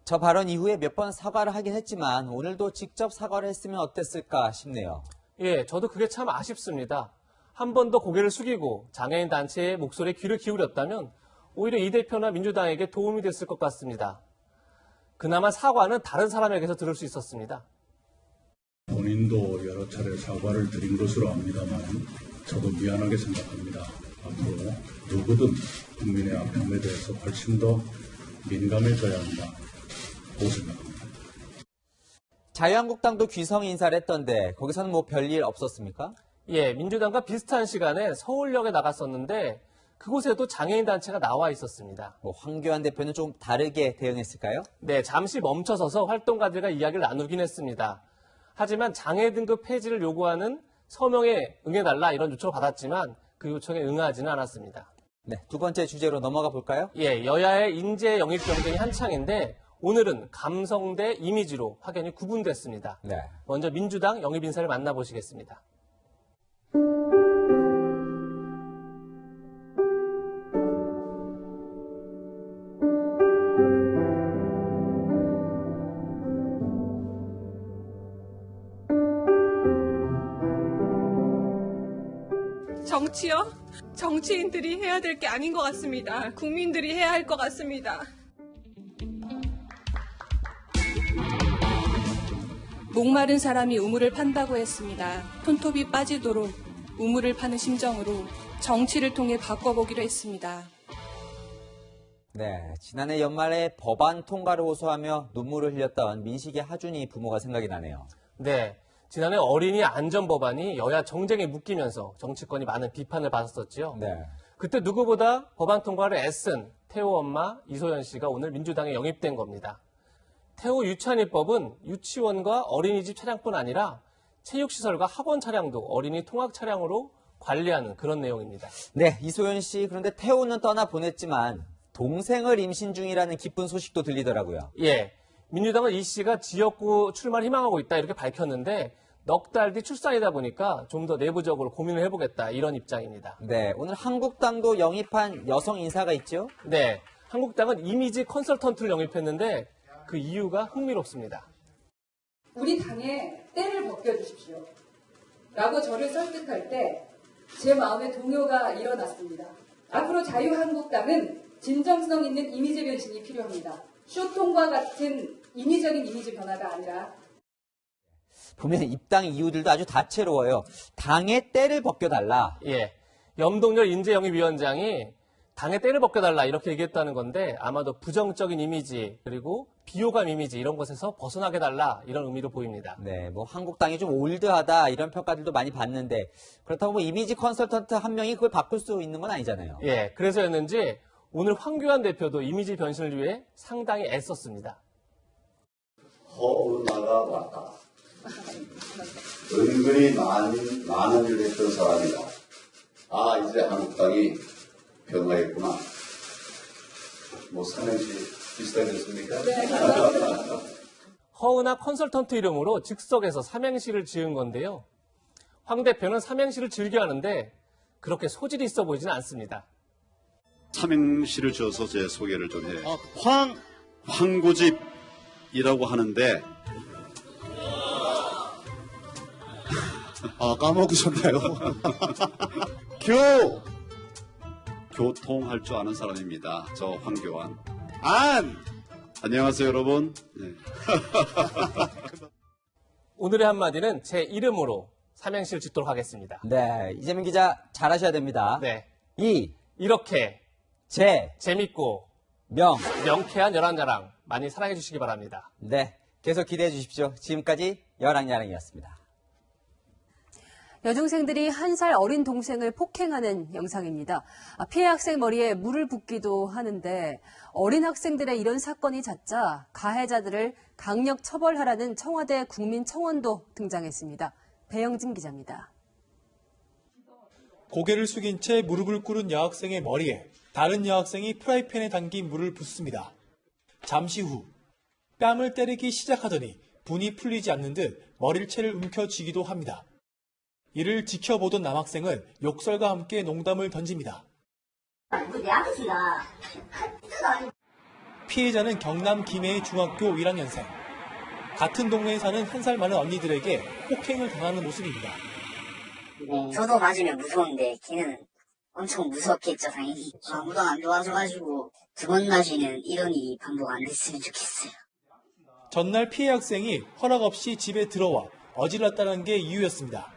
저 발언 이후에 몇 번 사과를 하긴 했지만 오늘도 직접 사과를 했으면 어땠을까 싶네요. 예, 저도 그게 참 아쉽습니다. 한 번 더 고개를 숙이고 장애인 단체의 목소리에 귀를 기울였다면 오히려 이 대표나 민주당에게 도움이 됐을 것 같습니다. 그나마 사과는 다른 사람에게서 들을 수 있었습니다. 본인도 여러 차례 사과를 드린 것으로 압니다만 저도 미안하게 생각합니다. 앞으로 누구든 국민의 아픔에 대해서 훨씬 더 민감해져야 한다고 생각합니다. 자유한국당도 귀성 인사를 했던데 거기서는 뭐 별일 없었습니까? 예, 민주당과 비슷한 시간에 서울역에 나갔었는데 그곳에도 장애인 단체가 나와 있었습니다. 뭐 황교안 대표는 좀 다르게 대응했을까요? 네, 잠시 멈춰서서 활동가들과 이야기를 나누긴 했습니다. 하지만 장애 등급 폐지를 요구하는 서명에 응해달라 이런 요청을 받았지만 그 요청에 응하지는 않았습니다. 네, 두 번째 주제로 넘어가 볼까요? 예, 여야의 인재 영입 경쟁이 한창인데 오늘은 감성 대 이미지로 확연히 구분됐습니다. 네. 먼저 민주당 영입 인사를 만나보시겠습니다. 정치요? 정치인들이 해야 될 게 아닌 것 같습니다. 국민들이 해야 할 것 같습니다. 목마른 사람이 우물을 판다고 했습니다. 손톱이 빠지도록 우물을 파는 심정으로 정치를 통해 바꿔보기로 했습니다. 네, 지난해 연말에 법안 통과를 호소하며 눈물을 흘렸던 민식의 하준이 부모가 생각이 나네요. 네, 지난해 어린이 안전법안이 여야 정쟁에 묶이면서 정치권이 많은 비판을 받았었죠. 네. 그때 누구보다 법안 통과를 애쓴 태호 엄마 이소연 씨가 오늘 민주당에 영입된 겁니다. 태호 유치원입법은 유치원과 어린이집 차량뿐 아니라 체육시설과 학원 차량도 어린이 통학 차량으로 관리하는 그런 내용입니다. 네, 이소연 씨 그런데 태호는 떠나보냈지만 동생을 임신 중이라는 기쁜 소식도 들리더라고요. 예, 민주당은 이 씨가 지역구 출마를 희망하고 있다 이렇게 밝혔는데 넉 달 뒤 출산이다 보니까 좀 더 내부적으로 고민을 해보겠다 이런 입장입니다. 네, 오늘 한국당도 영입한 여성 인사가 있죠? 네, 한국당은 이미지 컨설턴트를 영입했는데 그 이유가 흥미롭습니다. 우리 당에 때를 벗겨주십시오. 라고 저를 설득할 때 제 마음에 동요가 일어났습니다. 앞으로 자유한국당은 진정성 있는 이미지 변신이 필요합니다. 쇼통과 같은 인위적인 이미지 변화가 아니라 보면 입당 이유들도 아주 다채로워요. 당의 때를 벗겨달라. 예, 염동열 인재영입위원장이 당의 때를 벗겨달라 이렇게 얘기했다는 건데 아마도 부정적인 이미지 그리고 비호감 이미지 이런 것에서 벗어나게 달라 이런 의미로 보입니다. 네, 뭐 한국당이 좀 올드하다 이런 평가들도 많이 받는데 그렇다고 뭐 이미지 컨설턴트 한 명이 그걸 바꿀 수 있는 건 아니잖아요. 예, 그래서였는지 오늘 황교안 대표도 이미지 변신을 위해 상당히 애썼습니다. 허은하가 왔다. 은근히 많은 일을 했던 사람이다. 아, 이제 한국당이 변화했구나. 뭐 삼행시 비슷해졌습니까? 네. 허은하 컨설턴트 이름으로 즉석에서 삼행시를 지은 건데요. 황 대표는 삼행시를 즐겨하는데 그렇게 소질이 있어 보이지는 않습니다. 삼행시를 지어서 제 소개를 좀 해. 황고집이라고 하는데 까먹으셨나요? 교통할 줄 아는 사람입니다. 저 황교안. 안! 안녕하세요, 여러분. 네. 오늘의 한마디는 제 이름으로 삼행시를 짓도록 하겠습니다. 네, 이재명 기자 잘하셔야 됩니다. 네. 이렇게 재밌고 명쾌한 열한야랑 많이 사랑해 주시기 바랍니다. 네, 계속 기대해 주십시오. 지금까지 열한야랑이었습니다. 여중생들이 1살 어린 동생을 폭행하는 영상입니다. 피해 학생 머리에 물을 붓기도 하는데 어린 학생들의 이런 사건이 잦자 가해자들을 강력 처벌하라는 청와대 국민청원도 등장했습니다. 배영진 기자입니다. 고개를 숙인 채 무릎을 꿇은 여학생의 머리에 다른 여학생이 프라이팬에 담긴 물을 붓습니다. 잠시 후 뺨을 때리기 시작하더니 분이 풀리지 않는 듯 머리채를 움켜쥐기도 합니다. 이를 지켜보던 남학생은 욕설과 함께 농담을 던집니다. 피해자는 경남 김해의 중학교 1학년생. 같은 동네에 사는 한 살 많은 언니들에게 폭행을 당하는 모습입니다. 저도 맞으면 무서운데 걔는 엄청 무섭겠죠, 당연히. 아무도 안 도와줘가지고 두 번 다시는 이런 일이 반복 안 됐으면 좋겠어요. 전날 피해 학생이 허락 없이 집에 들어와 어질렀다는 게 이유였습니다.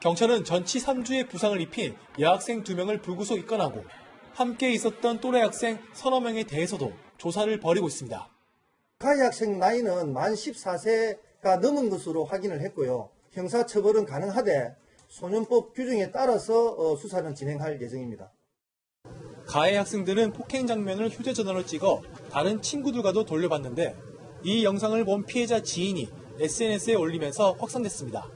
경찰은 전치 3주의 부상을 입힌 여학생 2명을 불구속 입건하고 함께 있었던 또래 학생 서너 명에 대해서도 조사를 벌이고 있습니다. 가해 학생 나이는 만 14세가 넘은 것으로 확인을 했고요. 형사처벌은 가능하되 소년법 규정에 따라서 수사는 진행할 예정입니다. 가해 학생들은 폭행 장면을 휴대전화로 찍어 다른 친구들과도 돌려봤는데 이 영상을 본 피해자 지인이 SNS에 올리면서 확산됐습니다.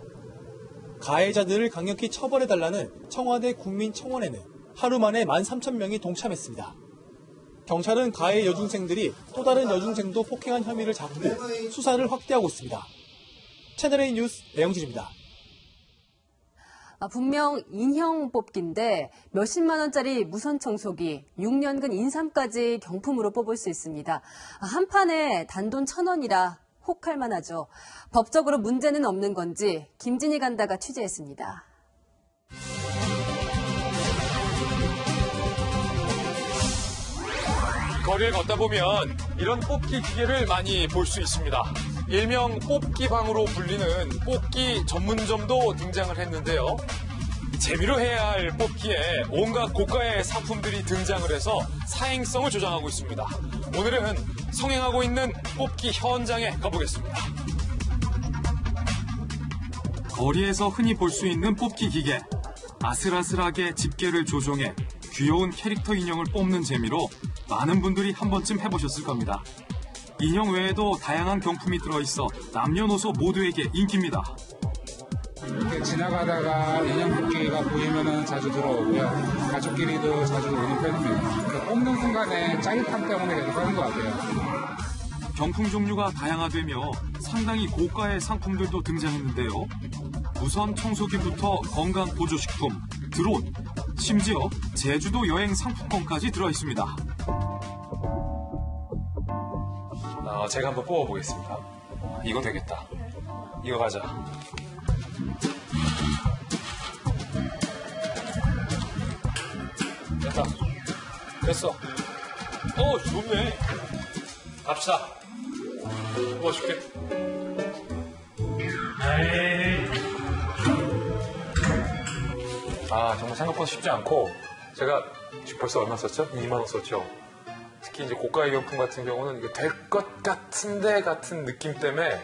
가해자들을 강력히 처벌해달라는 청와대 국민청원에는 하루 만에 13,000명이 동참했습니다. 경찰은 가해 여중생들이 또 다른 여중생도 폭행한 혐의를 잡고 수사를 확대하고 있습니다. 채널A 뉴스 배영진입니다. 분명 인형 뽑기인데 몇십만 원짜리 무선 청소기, 6년근 인삼까지 경품으로 뽑을 수 있습니다. 한 판에 단돈 1,000원이라 혹할 만하죠. 법적으로 문제는 없는 건지 김진희 간다가 취재했습니다. 거리를 걷다 보면 이런 뽑기 기계를 많이 볼 수 있습니다. 일명 뽑기방으로 불리는 뽑기 전문점도 등장을 했는데요. 재미로 해야 할 뽑기에 온갖 고가의 상품들이 등장을 해서 사행성을 조장하고 있습니다. 오늘은 성행하고 있는 뽑기 현장에 가보겠습니다. 거리에서 흔히 볼 수 있는 뽑기 기계. 아슬아슬하게 집게를 조종해 귀여운 캐릭터 인형을 뽑는 재미로 많은 분들이 한 번쯤 해보셨을 겁니다. 인형 외에도 다양한 경품이 들어있어 남녀노소 모두에게 인기입니다. 지나가다가 인형 뽑기가 보이면 자주 들어오고요. 가족끼리도 자주 오는 편입니다. 뽑는 순간에 짜릿함 때문에 계속 하는 것 같아요. 경품 종류가 다양화되며 상당히 고가의 상품들도 등장했는데요. 무선 청소기부터 건강 보조식품, 드론, 심지어 제주도 여행 상품권까지 들어있습니다. 제가 한번 뽑아보겠습니다. 이거 되겠다. 이거 가자. 됐다. 됐어. 좋네. 갑시다. 뽑아줄게. 정말 생각보다 쉽지 않고, 제가 벌써 얼마 썼죠? 2만 원 썼죠. 특히 이제 고가의 경품 같은 경우는 이게 될 것 같은데 같은 느낌 때문에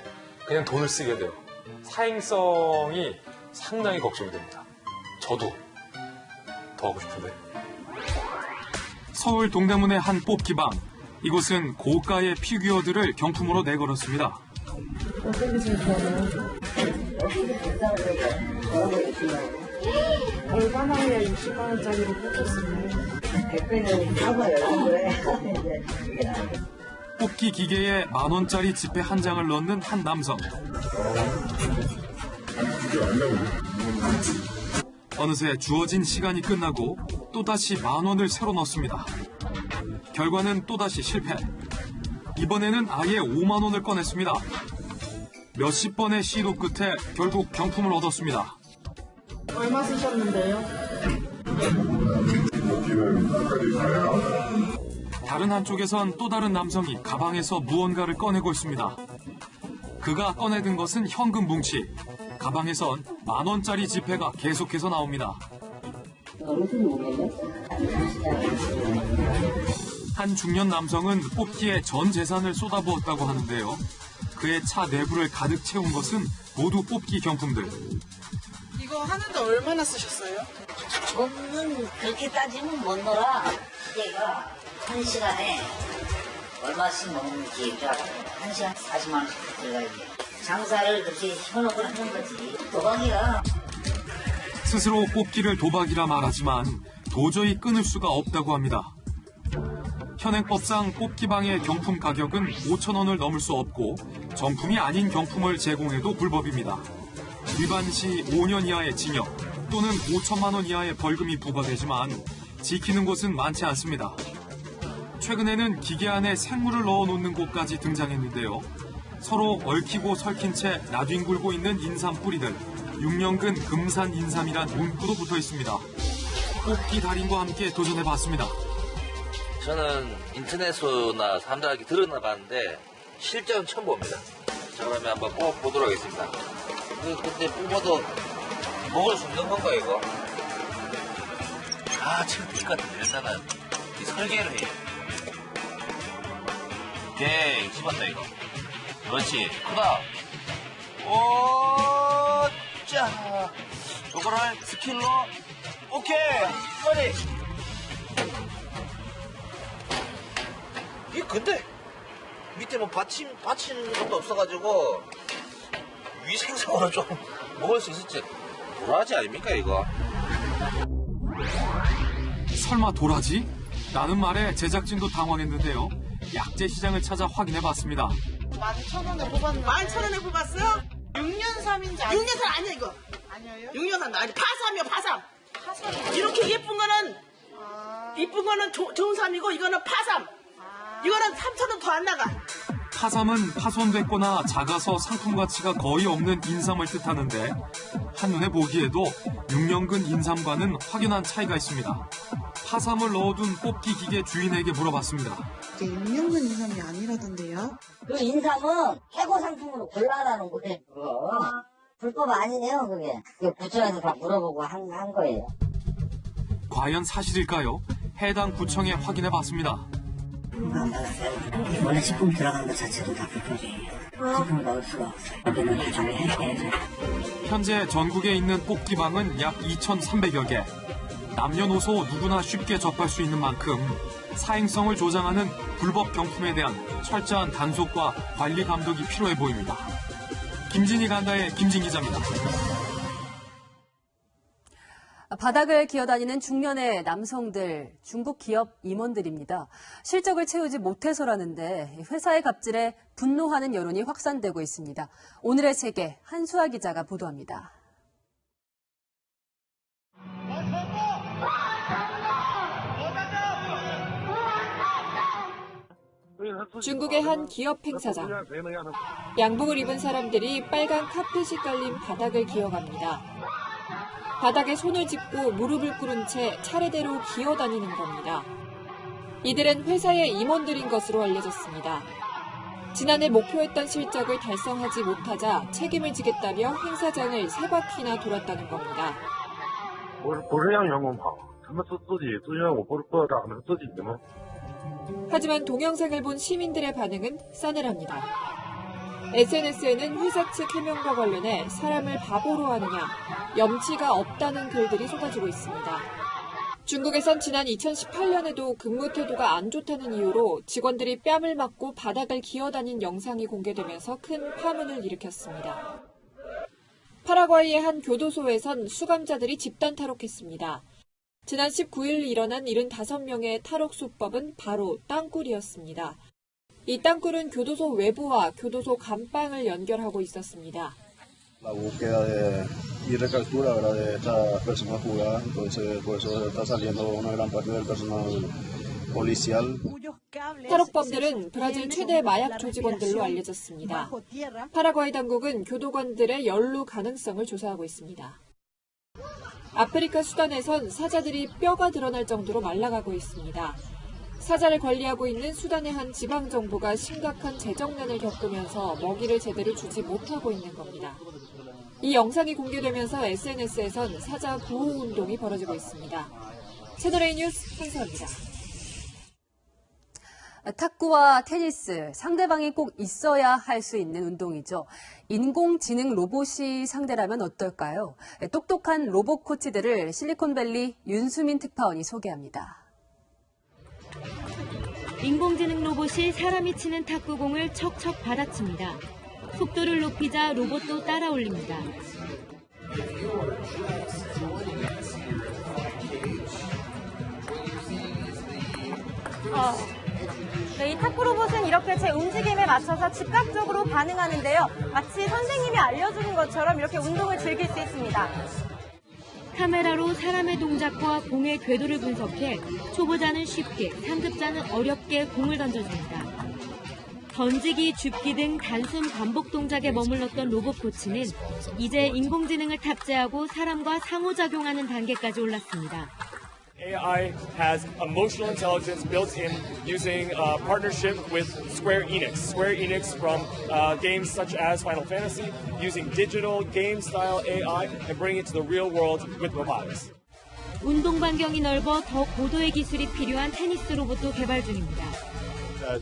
그냥 돈을 쓰게 돼요. 사행성이 상당히 걱정이 됩니다. 저도 더 하고 싶은데. 서울 동대문의 한 뽑기방. 이곳은 고가의 피규어들을 경품으로 내걸었습니다. 어떤 게 제일 좋아요? 얼마나야 60만 원짜리로 뽑혔으면 100배는 잡아요. 뽑기 기계에 10,000원짜리 지폐 한 장을 넣는 한 남성. 어느새 주어진 시간이 끝나고 또다시 10,000원을 새로 넣습니다. 결과는 또다시 실패. 이번에는 아예 50,000원을 꺼냈습니다. 몇십 번의 시도 끝에 결국 경품을 얻었습니다. 얼마 쓰셨는데요? 다른 한쪽에선 또 다른 남성이 가방에서 무언가를 꺼내고 있습니다. 그가 꺼내든 것은 현금 뭉치. 가방에선 10,000원짜리 지폐가 계속해서 나옵니다. 한 중년 남성은 뽑기에 전 재산을 쏟아부었다고 하는데요. 그의 차 내부를 가득 채운 것은 모두 뽑기 경품들. 이거 하는데 얼마나 쓰셨어요? 저는 그렇게 따지면 못 놀아. 기계가 1시간에 얼마씩 먹는 기계죠. 1시간 40만 원씩 들어가야 돼. 장사를 그렇게 현혹을 하는 거지. 도박이야. 스스로 뽑기를 도박이라 말하지만 도저히 끊을 수가 없다고 합니다. 현행법상 뽑기방의 경품 가격은 5,000원을 넘을 수 없고 정품이 아닌 경품을 제공해도 불법입니다. 위반 시 5년 이하의 징역 또는 5천만 원 이하의 벌금이 부과되지만 지키는 곳은 많지 않습니다. 최근에는 기계 안에 생물을 넣어놓는 곳까지 등장했는데요. 서로 얽히고 설킨 채 나뒹굴고 있는 인삼 뿌리들, 6년근 금산 인삼이란 문구도 붙어 있습니다. 뽑기 달인과 함께 도전해봤습니다. 저는 인터넷으로나 사람들에게 들어나봤는데 실제로는 처음 봅니다. 자, 그러면 한번 뽑아보도록 하겠습니다. 근데 뽑아도 먹을 수 있는 건가 이거? 지금 될 것 같은데 일단은 이 설계를 해요. 오케이, 집었다 이거. 그렇지, 크다. 오, 자, 요거를 스킬로, 오케이, 빨리. 이게 근데 밑에 뭐 받치는 것도 없어가지고 위생상으로 좀 먹을 수 있을지 도라지 아닙니까 이거? 설마 도라지? 라는 말에 제작진도 당황했는데요. 약재 시장을 찾아 확인해봤습니다. 11,000원에 뽑았는데 11,000원에 뽑았어요? 6년삼인지 6년삼 아니야 이거. 아니에요? 6년삼 아니 파삼이요 파삼. 이렇게 예쁜 거는 정삼이고 이거는 파삼. 이거는 3,000원 더 안 나가. 파삼은 파손됐거나 작아서 상품 가치가 거의 없는 인삼을 뜻하는데 한눈에 보기에도 6년근 인삼과는 확연한 차이가 있습니다. 파삼을 넣어둔 뽑기 기계 주인에게 물어봤습니다. 이게 6년근 인삼이 아니라던데요? 그 인삼은 해고 상품으로 골라라는 거예요. 불법 아니네요 그게. 구청에서 다 물어보고 한 거예요. 과연 사실일까요? 해당 구청에 확인해봤습니다. 원래 식품 들어간 것 자체도 다 불법이에요. 식품을 넣을 수가 없어요. 여기는 규정을 해야죠. 현재 전국에 있는 뽑기방은 약 2,300여 개. 남녀노소 누구나 쉽게 접할 수 있는 만큼 사행성을 조장하는 불법 경품에 대한 철저한 단속과 관리 감독이 필요해 보입니다. 김진희 간다의 김진 기자입니다. 바닥을 기어다니는 중년의 남성들, 중국 기업 임원들입니다. 실적을 채우지 못해서라는데 회사의 갑질에 분노하는 여론이 확산되고 있습니다. 오늘의 세계 한수아 기자가 보도합니다. 중국의 한 기업 행사장. 양복을 입은 사람들이 빨간 카펫이 깔린 바닥을 기어갑니다. 바닥에 손을 짚고 무릎을 꿇은 채 차례대로 기어다니는 겁니다. 이들은 회사의 임원들인 것으로 알려졌습니다. 지난해 목표했던 실적을 달성하지 못하자 책임을 지겠다며 행사장을 3바퀴나 돌았다는 겁니다. 하지만 동영상을 본 시민들의 반응은 싸늘합니다. SNS에는 회사 측 해명과 관련해 사람을 바보로 하느냐, 염치가 없다는 글들이 쏟아지고 있습니다. 중국에선 지난 2018년에도 근무 태도가 안 좋다는 이유로 직원들이 뺨을 맞고 바닥을 기어다닌 영상이 공개되면서 큰 파문을 일으켰습니다. 파라과이의 한 교도소에선 수감자들이 집단 탈옥했습니다. 지난 19일 일어난 75명의 탈옥 수법은 바로 땅굴이었습니다. 이 땅굴은 교도소 외부와 교도소 감방을 연결하고 있었습니다. La búsqueda y recaptura, ¿verdad?, de esta persona fugada, entonces por eso está saliendo una gran parte del personal policial. 탈옥범들은 브라질 최대 마약 조직원들로 알려졌습니다. 파라과이 당국은 교도관들의 연루 가능성을 조사하고 있습니다. 아프리카 수단에선 사자들이 뼈가 드러날 정도로 말라가고 있습니다. 사자를 관리하고 있는 수단의 한 지방정부가 심각한 재정난을 겪으면서 먹이를 제대로 주지 못하고 있는 겁니다. 이 영상이 공개되면서 SNS에선 사자 구호운동이 벌어지고 있습니다. 채널A 뉴스 한수아입니다. 탁구와 테니스, 상대방이 꼭 있어야 할 수 있는 운동이죠. 인공지능 로봇이 상대라면 어떨까요? 똑똑한 로봇 코치들을 실리콘밸리 윤수민 특파원이 소개합니다. 인공지능 로봇이 사람이 치는 탁구공을 척척 받아칩니다. 속도를 높이자 로봇도 따라 올립니다. 네, 이 탁구 로봇은 이렇게 제 움직임에 맞춰서 즉각적으로 반응하는데요. 마치 선생님이 알려주는 것처럼 이렇게 운동을 즐길 수 있습니다. 카메라로 사람의 동작과 공의 궤도를 분석해 초보자는 쉽게, 상급자는 어렵게 공을 던져줍니다. 던지기, 줍기 등 단순 반복 동작에 머물렀던 로봇 코치는 이제 인공지능을 탑재하고 사람과 상호작용하는 단계까지 올랐습니다. AI has emotional intelligence built in using partnership with Square Enix. Square Enix from games such as Final Fantasy, using digital game-style AI and bringing it to the real world with robotics. 운동 반경이 넓어 더 고도의 기술이 필요한 테니스 로봇도 개발 중입니다.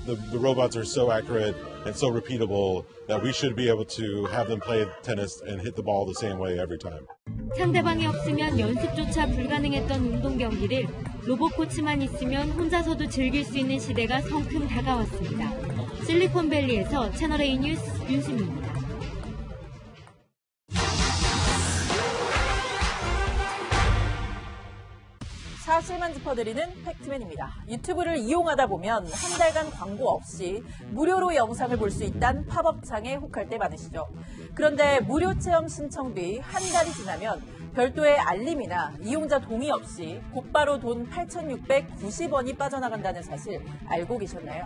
The robots are so accurate and so repeatable that we should be able to have them play tennis and hit the ball the same way every time. 상대방이 없으면 연습조차 불가능했던 운동 경기를 로봇 코치만 있으면 혼자서도 즐길 수 있는 시대가 성큼 다가왔습니다. 실리콘밸리에서 채널A 뉴스 윤수미입니다. 사실만 짚어드리는 팩트맨입니다. 유튜브를 이용하다 보면 한 달간 광고 없이 무료로 영상을 볼 수 있다는 팝업창에 혹할 때 많으시죠. 그런데 무료 체험 신청 뒤 한 달이 지나면 별도의 알림이나 이용자 동의 없이 곧바로 돈 8,690원이 빠져나간다는 사실 알고 계셨나요?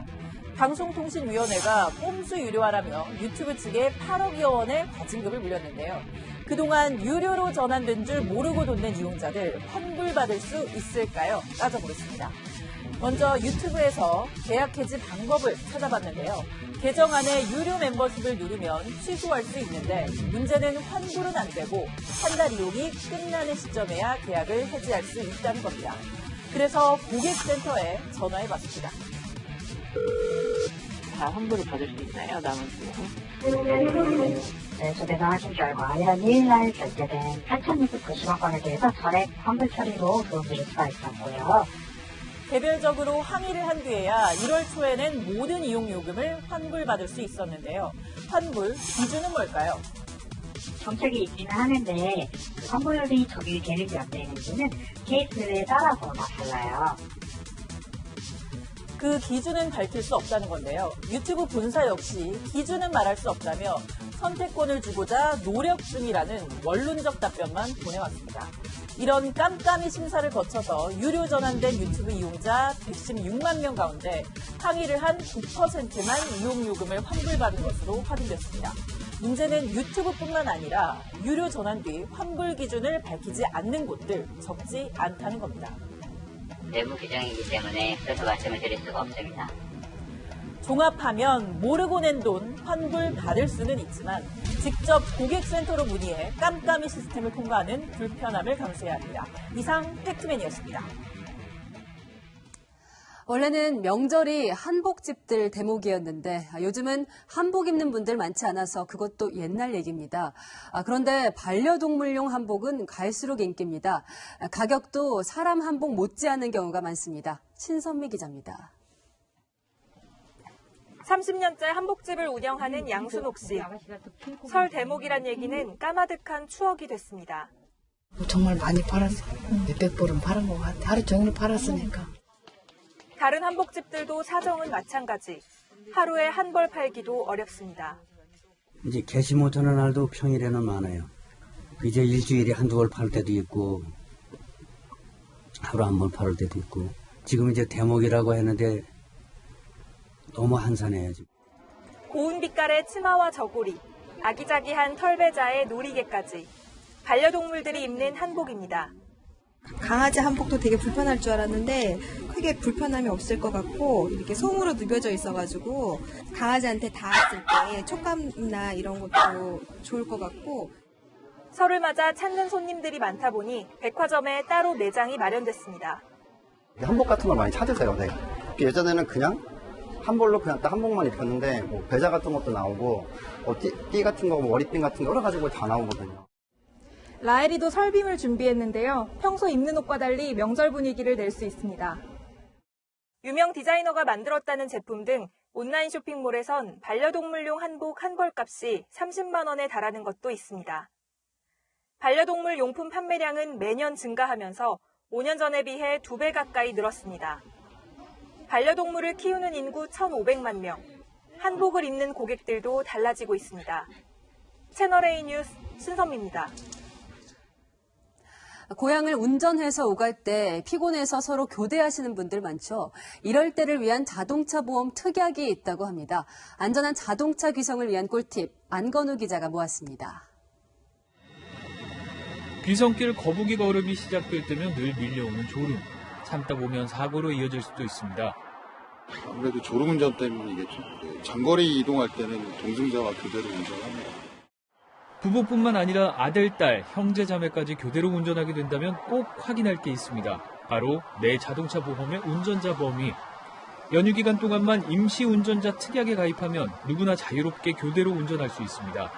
방송통신위원회가 꼼수 유료화라며 유튜브 측에 8억여 원의 과징금을 물렸는데요. 그동안 유료로 전환된 줄 모르고 돋는 이용자들 환불받을 수 있을까요? 따져보겠습니다. 먼저 유튜브에서 계약 해지 방법을 찾아봤는데요. 계정 안에 유료 멤버십을 누르면 취소할 수 있는데 문제는 환불은 안 되고 한 달 이용이 끝나는 시점에야 계약을 해지할 수 있다는 겁니다. 그래서 고객센터에 전화해봤습니다. 다 환불을 받을 수 있나요? 남은 비용? 네, 저희가 하신 결과 1월 2일 날 결제된 8,690원권에 대해서 전액 환불 처리로 도움드릴 수가 있었고요. 개별적으로 항의를 한 뒤에야 1월 초에는 모든 이용 요금을 환불받을 수 있었는데요. 환불 기준은 뭘까요? 정책이 있기는 하는데 환불이 적용이 되는지 안 되는지는 케이스에 따라서 다 달라요. 그 기준은 밝힐 수 없다는 건데요. 유튜브 본사 역시 기준은 말할 수 없다며 선택권을 주고자 노력 중이라는 원론적 답변만 보내왔습니다. 이런 깜깜이 심사를 거쳐서 유료 전환된 유튜브 이용자 116만 명 가운데 항의를 한 9%만 이용요금을 환불받은 것으로 확인됐습니다. 문제는 유튜브뿐만 아니라 유료 전환 뒤 환불 기준을 밝히지 않는 곳들 적지 않다는 겁니다. 내부 규정이기 때문에 그래서 말씀을 드릴 수가 없습니다. 종합하면 모르고 낸 돈 환불 받을 수는 있지만 직접 고객센터로 문의해 깜깜이 시스템을 통과하는 불편함을 감수해야 합니다. 이상 팩트맨이었습니다. 원래는 명절이 한복집들 대목이었는데 요즘은 한복 입는 분들 많지 않아서 그것도 옛날 얘기입니다. 그런데 반려동물용 한복은 갈수록 인기입니다. 가격도 사람 한복 못지않은 경우가 많습니다. 신선미 기자입니다. 30년째 한복집을 운영하는 양순옥 씨. 설 대목이란 얘기는 까마득한 추억이 됐습니다. 정말 많이 팔았어요. 몇백 벌은 팔은 것 같아요. 하루 종일 팔았으니까. 다른 한복집들도 사정은 마찬가지. 하루에 한 벌 팔기도 어렵습니다. 이제 개시 못하는 날도 평일에는 많아요. 이제 일주일에 한두 벌 팔 때도 있고 하루 한 번 팔 때도 있고 지금 이제 대목이라고 했는데 너무 한산해요. 지금. 고운 빛깔의 치마와 저고리, 아기자기한 털배자의 놀이개까지 반려동물들이 입는 한복입니다. 강아지 한복도 되게 불편할 줄 알았는데 크게 불편함이 없을 것 같고 이렇게 솜으로 누벼져 있어가지고 강아지한테 닿았을 때 촉감이나 이런 것도 좋을 것 같고 설을 맞아 찾는 손님들이 많다 보니 백화점에 따로 매장이 마련됐습니다. 한복 같은 걸 많이 찾으세요. 네. 예전에는 그냥 한 벌로 그냥 딱 한복만 입혔는데 뭐 배자 같은 것도 나오고 띠 같은 거, 머리핀 같은 거 여러 가지 다 나오거든요. 라엘이도 설빔을 준비했는데요. 평소 입는 옷과 달리 명절 분위기를 낼 수 있습니다. 유명 디자이너가 만들었다는 제품 등 온라인 쇼핑몰에선 반려동물용 한복 한 벌값이 30만 원에 달하는 것도 있습니다. 반려동물 용품 판매량은 매년 증가하면서 5년 전에 비해 2배 가까이 늘었습니다. 반려동물을 키우는 인구 1,500만 명. 한복을 입는 고객들도 달라지고 있습니다. 채널A 뉴스 신선미입니다. 고향을 운전해서 오갈 때 피곤해서 서로 교대하시는 분들 많죠. 이럴 때를 위한 자동차 보험 특약이 있다고 합니다. 안전한 자동차 귀성을 위한 꿀팁, 안건우 기자가 모았습니다. 귀성길 거북이 걸음이 시작될 때면 늘 밀려오는 졸음. 참다 보면 사고로 이어질 수도 있습니다. 아무래도 졸음운전 때문이겠죠. 장거리 이동할 때는 동승자와 교대로 운전합니다. 부부뿐만 아니라 아들, 딸, 형제, 자매까지 교대로 운전하게 된다면 꼭 확인할 게 있습니다. 바로 내 자동차 보험의 운전자 범위. 연휴 기간 동안만 임시 운전자 특약에 가입하면 누구나 자유롭게 교대로 운전할 수 있습니다.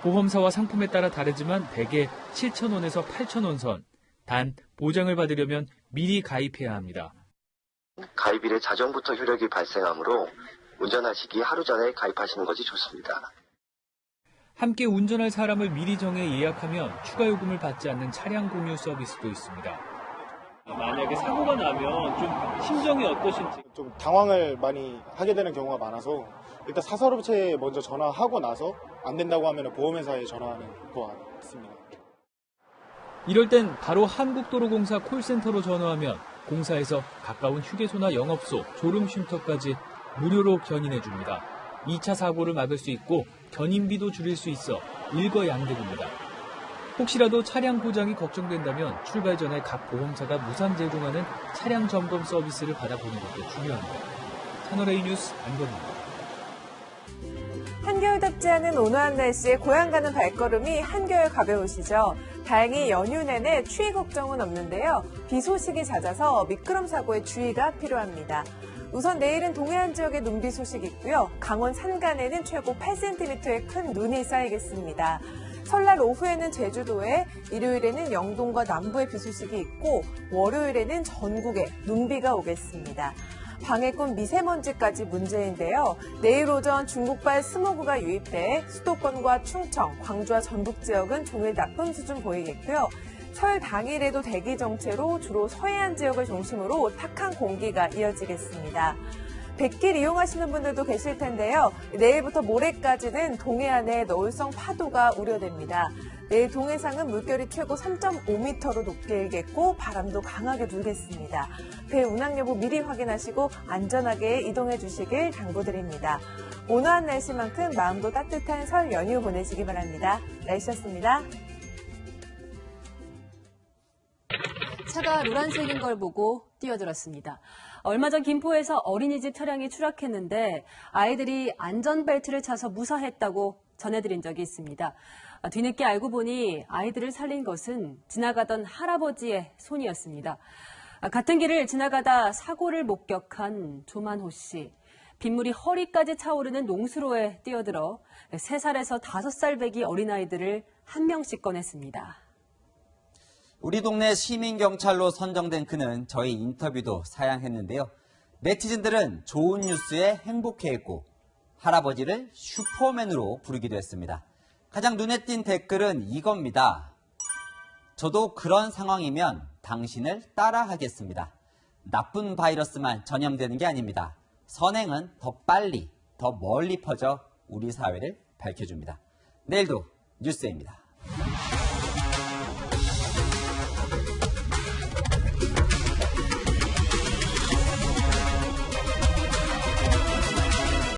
보험사와 상품에 따라 다르지만 대개 7,000원에서 8,000원 선. 단 보장을 받으려면 미리 가입해야 합니다. 가입일에 자정부터 효력이 발생하므로 운전하시기 하루 전에 가입하시는 것이 좋습니다. 함께 운전할 사람을 미리 정해 예약하면 추가 요금을 받지 않는 차량 공유 서비스도 있습니다. 만약에 사고가 나면 좀 심정이 어떠신지? 좀 당황을 많이 하게 되는 경우가 많아서 일단 사설업체에 먼저 전화하고 나서 안 된다고 하면 보험회사에 전화하는 것 같습니다. 이럴 땐 바로 한국도로공사 콜센터로 전화하면 공사에서 가까운 휴게소나 영업소, 졸음쉼터까지 무료로 견인해줍니다. 2차 사고를 막을 수 있고 견인비도 줄일 수 있어 일거양득입니다. 혹시라도 차량 고장이 걱정된다면 출발 전에 각 보험사가 무상 제공하는 차량 점검 서비스를 받아보는 것도 중요합니다. 채널A 뉴스 안건우입니다. 한겨울답지 않은 온화한 날씨에 고향 가는 발걸음이 한결 가벼우시죠? 다행히 연휴 내내 추위 걱정은 없는데요. 비 소식이 잦아서 미끄럼 사고에 주의가 필요합니다. 우선 내일은 동해안 지역에 눈비 소식이 있고요. 강원 산간에는 최고 8cm의 큰 눈이 쌓이겠습니다. 설날 오후에는 제주도에, 일요일에는 영동과 남부에 비 소식이 있고 월요일에는 전국에 눈비가 오겠습니다. 방해꾼 미세먼지까지 문제인데요. 내일 오전 중국발 스모그가 유입돼 수도권과 충청, 광주와 전북 지역은 종일 나쁨 수준 보이겠고요. 설 당일에도 대기 정체로 주로 서해안 지역을 중심으로 탁한 공기가 이어지겠습니다. 백길 이용하시는 분들도 계실 텐데요. 내일부터 모레까지는 동해안에 너울성 파도가 우려됩니다. 내일 동해상은 물결이 최고 3.5m로 높게 일겠고 바람도 강하게 불겠습니다. 배 운항 여부 미리 확인하시고 안전하게 이동해 주시길 당부드립니다. 온화한 날씨만큼 마음도 따뜻한 설 연휴 보내시기 바랍니다. 날씨였습니다. 차가 노란색인 걸 보고 뛰어들었습니다. 얼마 전 김포에서 어린이집 차량이 추락했는데 아이들이 안전벨트를 차서 무사했다고 전해드린 적이 있습니다. 뒤늦게 알고 보니 아이들을 살린 것은 지나가던 할아버지의 손이었습니다. 같은 길을 지나가다 사고를 목격한 조만호 씨. 빗물이 허리까지 차오르는 농수로에 뛰어들어 3살에서 5살 배기 어린아이들을 한 명씩 꺼냈습니다. 우리 동네 시민경찰로 선정된 그는 저희 인터뷰도 사양했는데요. 네티즌들은 좋은 뉴스에 행복해했고 할아버지를 슈퍼맨으로 부르기도 했습니다. 가장 눈에 띈 댓글은 이겁니다. 저도 그런 상황이면 당신을 따라하겠습니다. 나쁜 바이러스만 전염되는 게 아닙니다. 선행은 더 빨리, 더 멀리 퍼져 우리 사회를 밝혀줍니다. 내일도 뉴스입니다.